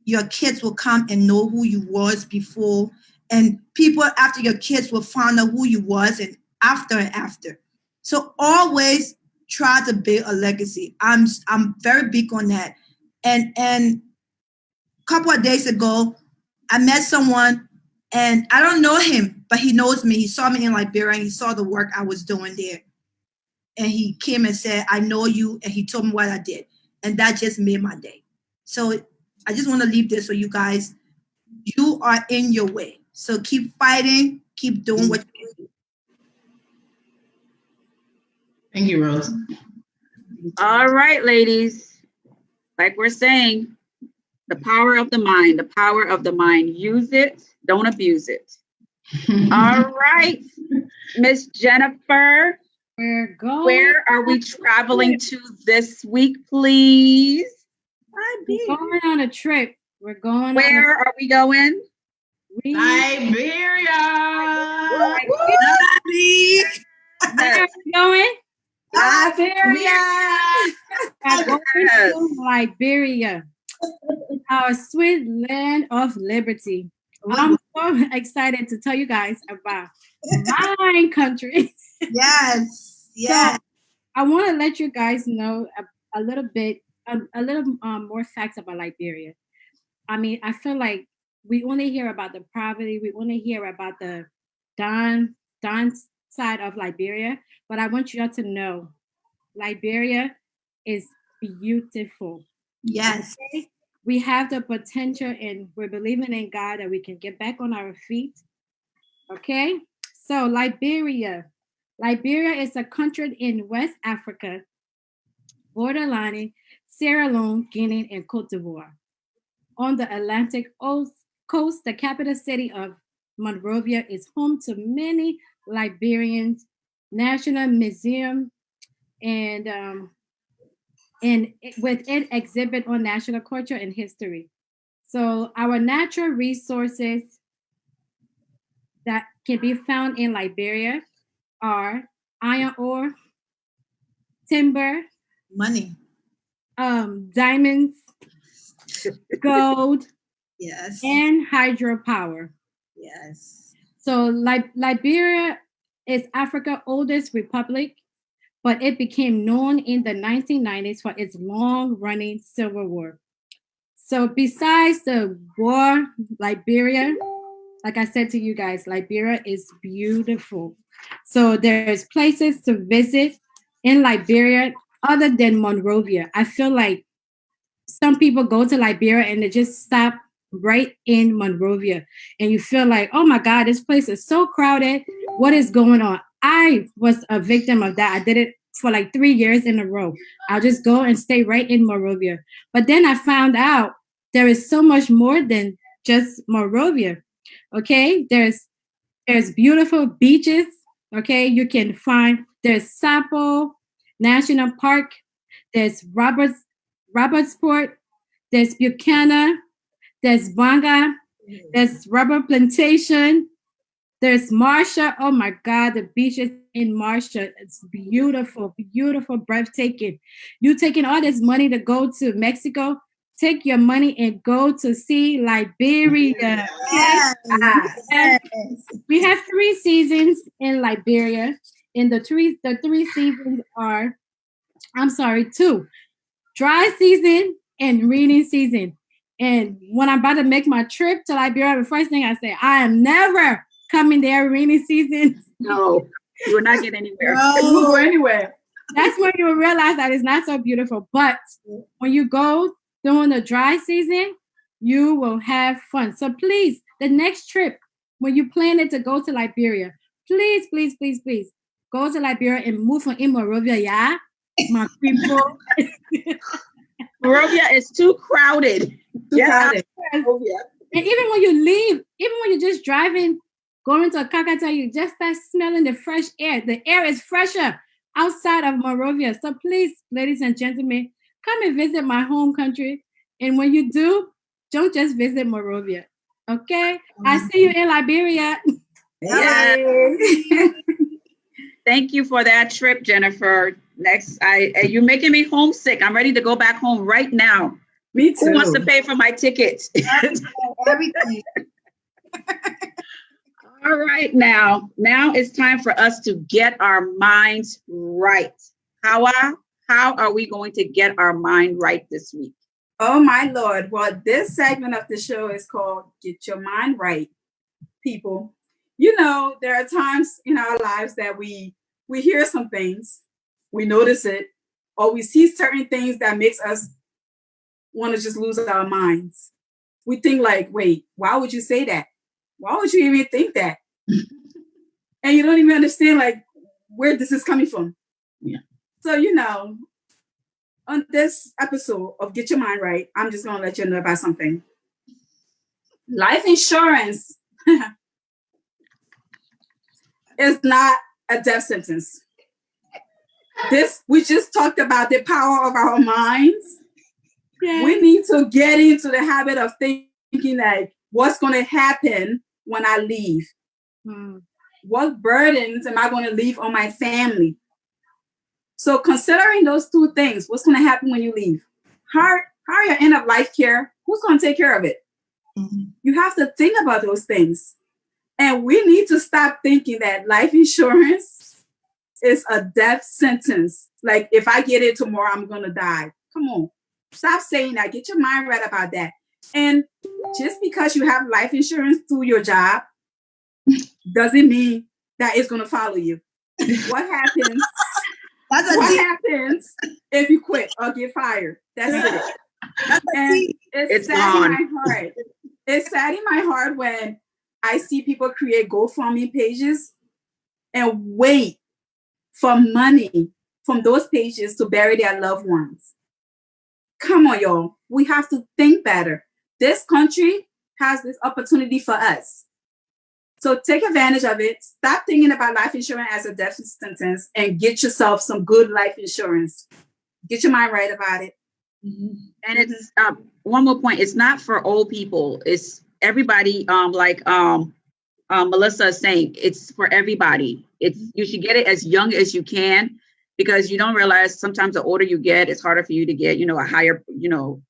S5: your kids will come and know who you was before, and people after your kids will find out who you was and after. So always try to build a legacy. I'm very big on that. And a couple of days ago, I met someone and I don't know him, but he knows me. He saw me in Liberia and he saw the work I was doing there. And he came and said, I know you, and he told me what I did. And that just made my day. So I just want to leave this for you guys. You are in your way. So keep fighting, keep doing what you do.
S2: Thank you, Rose.
S1: All right, ladies. Like we're saying, the power of the mind, the power of the mind. Use it, don't abuse it. All right, Miss Jennifer.
S4: We're going.
S1: Where are we traveling to this week, please?
S4: We're going on a trip. We're going.
S1: Where are we going?
S2: Liberia.
S1: Where
S4: are we going?
S3: Liberia.
S4: We're going to Liberia, our sweet land of liberty. I'm so excited to tell you guys about my country.
S5: Yes.
S4: So I want to let you guys know a little bit, more facts about Liberia. I mean, I feel like we only hear about the poverty, we only hear about the down side of Liberia, but I want you all to know Liberia is beautiful.
S5: Yes.
S4: Okay? We have the potential and we're believing in God that we can get back on our feet. Okay? So Liberia is a country in West Africa, borderlining Sierra Leone, Guinea, and Cote d'Ivoire. On the Atlantic coast, the capital city of Monrovia is home to many Liberian National Museum and with it exhibit on national culture and history. So our natural resources that can be found in Liberia are iron ore, timber,
S5: money,
S4: diamonds, gold,
S5: yes,
S4: and hydropower.
S5: Yes.
S4: So Liberia is Africa's oldest republic, but it became known in the 1990s for its long-running civil war. So besides the war, Liberia, like I said to you guys, Liberia is beautiful. So there's places to visit in Liberia other than Monrovia. I feel like some people go to Liberia and they just stop right in Monrovia. And you feel like, oh my God, this place is so crowded. What is going on? I was a victim of that. I did it for like 3 years in a row. I'll just go and stay right in Monrovia. But then I found out there is so much more than just Monrovia. Okay, there's beautiful beaches. Okay, you can find there's Sapo National Park, there's Robertsport, there's Buchanan, there's Banga, there's Rubber Plantation, there's Marsha. Oh my God, the beaches in Marsha. It's beautiful, beautiful, breathtaking. You taking all this money to go to Mexico, take your money and go to see Liberia.
S5: Yes.
S4: And we have 3 seasons in Liberia. And the three seasons are, I'm sorry, 2. Dry season and rainy season. And when I'm about to make my trip to Liberia, the first thing I say, I am never coming there rainy season.
S1: No, you will not get anywhere.
S3: You won't go anywhere.
S4: That's when you realize that it's not so beautiful. But when you go during the dry season, you will have fun. So please, the next trip, when you plan it to go to Liberia, please, please, please, please go to Liberia and move from Monrovia, yeah? My people.
S1: Monrovia is too crowded.
S3: Crowded.
S1: Monrovia.
S4: And even when you leave, even when you're just driving, going to Kakata, you just start smelling the fresh air. The air is fresher outside of Monrovia. So please, ladies and gentlemen, come and visit my home country. And when you do, don't just visit Monrovia. Okay? I see you in Liberia.
S1: Yeah. Thank you for that trip, Jennifer. Next, you're making me homesick. I'm ready to go back home right now.
S3: Me too.
S1: Who wants to pay for my tickets?
S5: Everything.
S1: All right, now it's time for us to get our minds right. How are we going to get our mind right this week?
S3: Oh my Lord. Well, this segment of the show is called Get Your Mind Right, people. You know, there are times in our lives that we hear some things, we notice it, or we see certain things that makes us want to just lose our minds. We think like, wait, why would you say that? Why would you even think that? And you don't even understand like where this is coming from.
S1: Yeah.
S3: So, you know, on this episode of Get Your Mind Right, I'm just going to let you know about something. Life insurance is not a death sentence. We just talked about the power of our minds.
S4: Yeah.
S3: We need to get into the habit of thinking like, what's going to happen when I leave? What burdens am I going to leave on my family? So considering those 2 things, what's going to happen when you leave? How are your end of life care? Who's going to take care of it? Mm-hmm. You have to think about those things. And we need to stop thinking that life insurance is a death sentence. Like if I get it tomorrow, I'm going to die. Come on. Stop saying that. Get your mind right about that. And just because you have life insurance through your job doesn't mean that it's going to follow you. What happens? What happens if you quit or get fired? That's it. And it's sad in my heart. It's sad in my heart when I see people create GoFundMe pages and wait for money from those pages to bury their loved ones. Come on, y'all. We have to think better. This country has this opportunity for us. So take advantage of it. Stop thinking about life insurance as a death sentence and get yourself some good life insurance. Get your mind right about it.
S1: Mm-hmm. And it's one more point. It's not for old people. It's everybody. Melissa is saying, it's for everybody. You should get it as young as you can, because you don't realize sometimes the older you get, it's harder for you to get, a higher,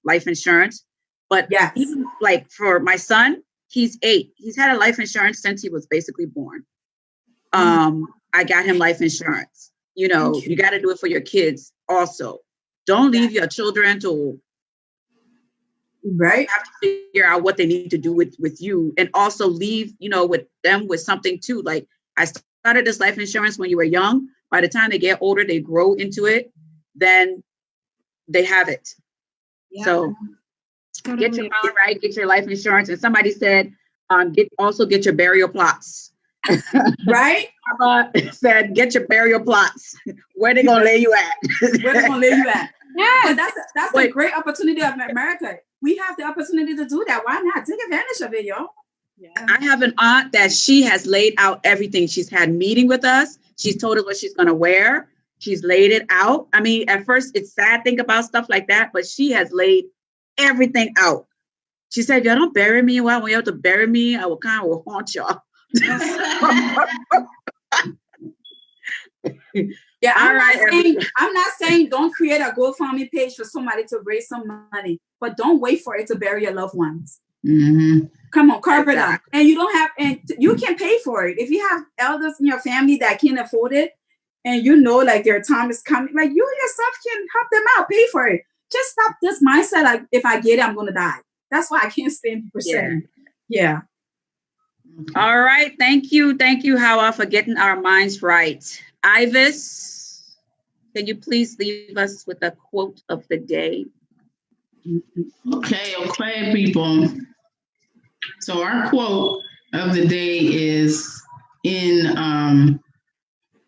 S1: life insurance. But
S3: yes,
S1: even like for my son, he's 8. He's had a life insurance since he was basically born. I got him life insurance. You got to do it for your kids also. Don't leave your children to have to figure out what they need to do with you, and also leave, with them with something too. Like I started this life insurance when you were young. By the time they get older, they grow into it, then they have it. Yeah. So get your mind right, get your life insurance. And somebody said, get your burial plots.
S3: Right?
S1: Said, get your burial plots. Where they gonna lay you at?
S3: Where they gonna lay you at?
S4: Yeah,
S3: but that's a great opportunity of America. we have the opportunity to do that. Why not? Take advantage of it, y'all.
S4: Yeah.
S1: I have an aunt that she has laid out everything. She's had meeting with us. She's told us what she's going to wear. She's laid it out. I mean, at first it's sad to think about stuff like that, but she has laid everything out. She said, y'all don't bury me. Well, when you have to bury me, I will kind of haunt y'all.
S3: Yeah,
S1: All
S3: I'm
S1: right,
S3: I'm not saying don't create a GoFundMe page for somebody to raise some money, but don't wait for it to bury your loved ones.
S1: Mm-hmm.
S3: Come on, carve it up.
S1: Exactly.
S3: And you don't have, and you can pay for it. If you have elders in your family that can't afford it, and you know, like their time is coming, like you yourself can help them out, pay for it. Just stop this mindset, like if I get it, I'm gonna die. That's why I can't stand people saying, yeah.
S1: All right. Thank you. Thank you, Hawa, for getting our minds right. Ivis, can you please leave us with a quote of the day?
S2: Okay, people. So our quote of the day is in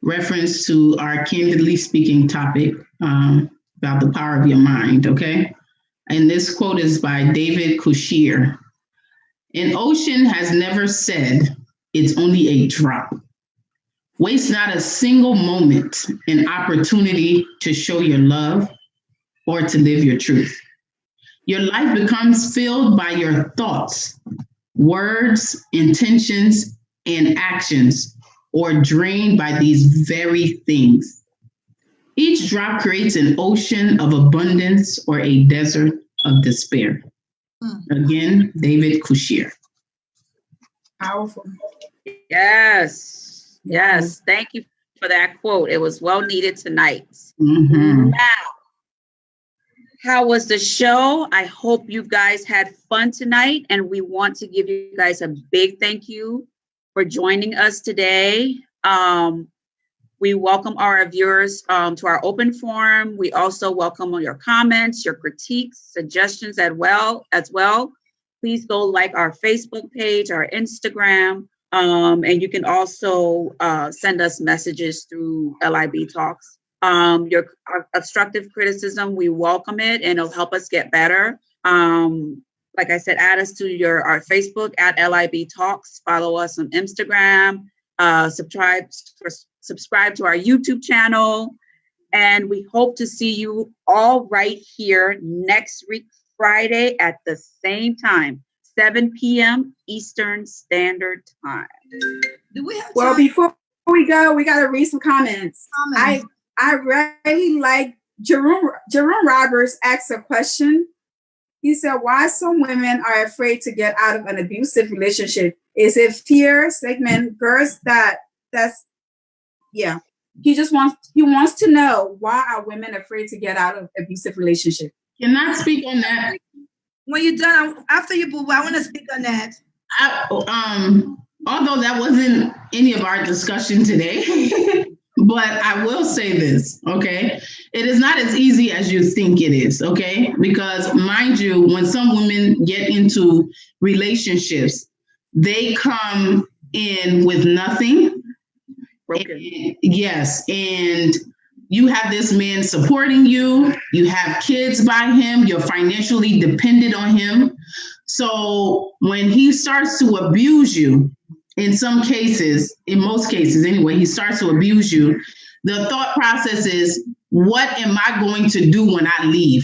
S2: reference to our candidly speaking topic about the power of your mind, okay? And this quote is by David Kushier. An ocean has never said it's only a drop. Waste not a single moment, an opportunity to show your love or to live your truth. Your life becomes filled by your thoughts, words, intentions, and actions, or drained by these very things. Each drop creates an ocean of abundance or a desert of despair. Again, David Kushier.
S3: Powerful.
S1: Yes. Yes. Thank you for that quote. It was well needed tonight.
S2: Mm-hmm.
S1: Now, how was the show? I hope you guys had fun tonight, and we want to give you guys a big thank you for joining us today. We welcome our viewers to our open forum. We also welcome your comments, your critiques, suggestions as well. Please go like our Facebook page, our Instagram, and you can also send us messages through LIB Talks. Your obstructive criticism, we welcome it, and it'll help us get better. Like I said, add us to our Facebook at LIB Talks. Follow us on Instagram. Subscribe to our YouTube channel, and we hope to see you all right here next week, Friday at the same time, 7 p.m. Eastern Standard Time.
S5: Do we have
S3: Well,
S5: time?
S3: before we go, we got to read some comments. I really like Jerome Roberts asked a question. He said, why some women are afraid to get out of an abusive relationship? Is it fear, segment, girls that's yeah. He wants to know, why are women afraid to get out of abusive relationship?
S2: Can I speak on that?
S5: When you're done, after you, Boo, I want to speak on that.
S2: Although that wasn't any of our discussion today, but I will say this, okay? It is not as easy as you think it is, okay? Because mind you, when some women get into relationships, they come in with nothing. And, yes, and you have this man supporting you, you have kids by him, you're financially dependent on him. So when he starts to abuse you, in some cases, in most cases anyway, he starts to abuse you, the thought process is, what am I going to do when I leave?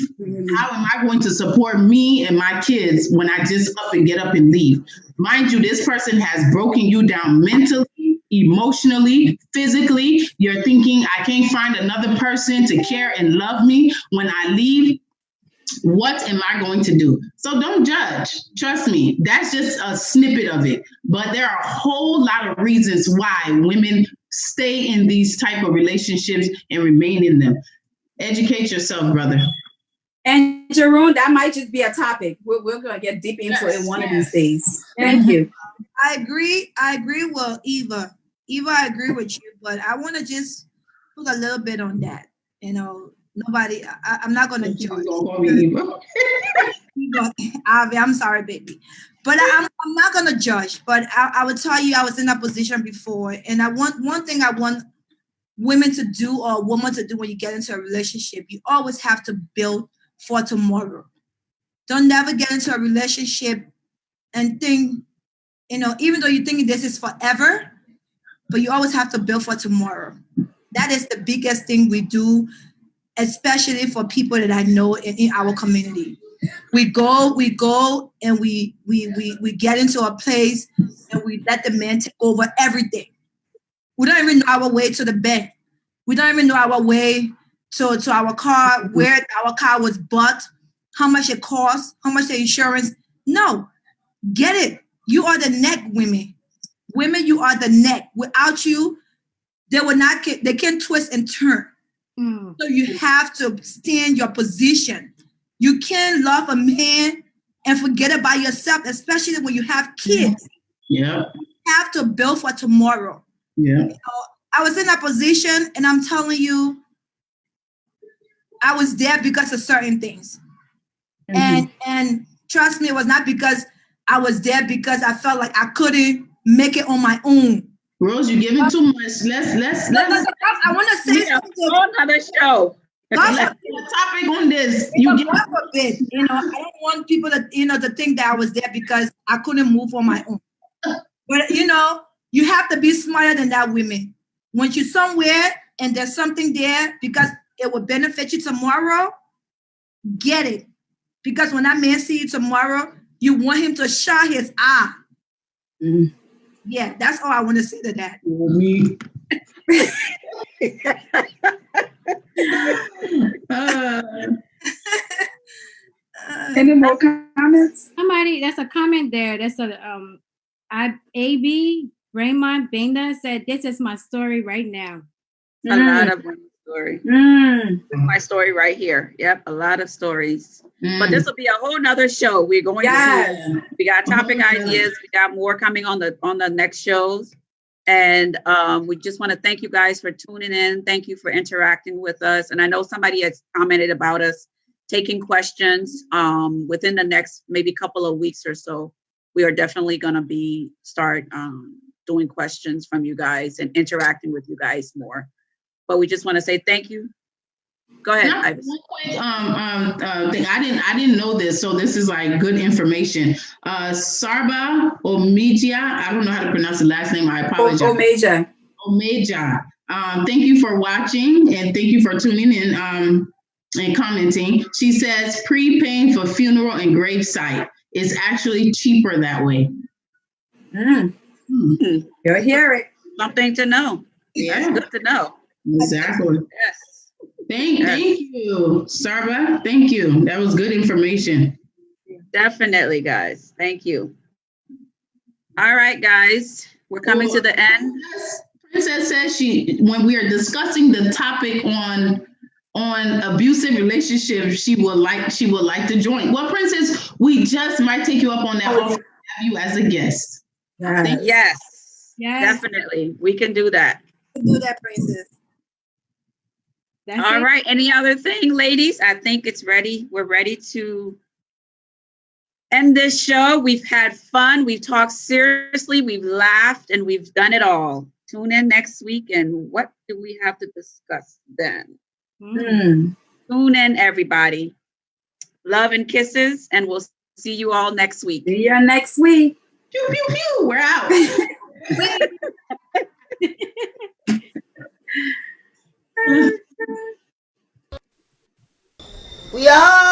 S2: How am I going to support me and my kids when I just up and get up and leave? Mind you, this person has broken you down mentally, emotionally, physically. You're thinking, I can't find another person to care and love me when I leave. What am I going to do? So don't judge. Trust me, that's just a snippet of it. But there are a whole lot of reasons why women stay in these type of relationships and remain in them. Educate yourself, brother.
S3: And Jerome, that might just be a topic. We're going to get deep into it one of these days. Thank you.
S5: I agree with Eva. Eva, I agree with you, but I want to just put a little bit on that. You know, I'm not going to judge. Eva, Avi, I'm sorry, baby. But I'm not going to judge. But I would tell you, I was in that position before. And one thing I want women to do, or a woman to do when you get into a relationship, you always have to build for tomorrow. Don't never get into a relationship and think, even though you think this is forever, but you always have to build for tomorrow. That is the biggest thing we do, especially for people that I know in our community. We go and we get into a place and we let the man take over everything. We don't even know our way to the bank. We don't even know our way to our car, where our car was bought, how much it costs, how much the insurance. No, get it. You are the neck, women. Women, you are the neck. Without you, they can twist and turn. So you have to stand your position. You can't love a man and forget about yourself, especially when you have kids.
S2: Yeah.
S5: You have to build for tomorrow.
S2: Yeah.
S5: I was in that position, and I'm telling you, I was there because of certain things. And trust me, it was not because I was there because I felt like I couldn't make it on my own.
S2: Rose, you're giving too much. Let's.
S5: I want to say something.
S1: Another show.
S2: Let's get a topic on this.
S5: God forbid, I don't want people to, to think that I was there because I couldn't move on my own. But you have to be smarter than that, women. When you're somewhere and there's something there because it will benefit you tomorrow, get it. Because when that man see you tomorrow, you want him to shine his eye. Yeah, that's all I want to say to that.
S3: Any more comments?
S4: Somebody, that's a comment there. That's AB Raymond Benda said, "This is my story right now."
S1: A lot of women's story. This is my story right here. Yep, a lot of stories. But this will be a whole nother show. We're going to. We got topic ideas. We got more coming on the next shows. And we just want to thank you guys for tuning in. Thank you for interacting with us. And I know somebody has commented about us taking questions within the next maybe couple of weeks or so. We are definitely going to start doing questions from you guys and interacting with you guys more. But we just want to say thank you. Go ahead.
S2: One quick thing. I didn't know this, so this is like good information. Sarba Omeja, I don't know how to pronounce the last name. I apologize. Omeja. Thank you for watching and thank you for tuning in and commenting. She says prepaying for funeral and gravesite is actually cheaper that way.
S3: You'll hear it.
S1: Something to know.
S2: Yeah.
S1: That's good to know.
S2: Exactly.
S1: Yes.
S2: Thank you, Sarba. Thank you. That was good information.
S1: Definitely, guys. Thank you. All right, guys. We're coming to the end.
S2: Princess says when we are discussing the topic on abusive relationships, she would like to join. Well, Princess, we just might take you up on that offer and have you as a guest.
S1: Yes. Definitely. We can do that.
S5: Do that, Princess.
S1: All right. Any other thing, ladies? I think it's ready. We're ready to end this show. We've had fun. We've talked seriously. We've laughed and we've done it all. Tune in next week. And what do we have to discuss then? Tune in, everybody. Love and kisses. And we'll see you all next week.
S3: See you next week.
S2: Pew, pew, pew. We're out.
S6: We are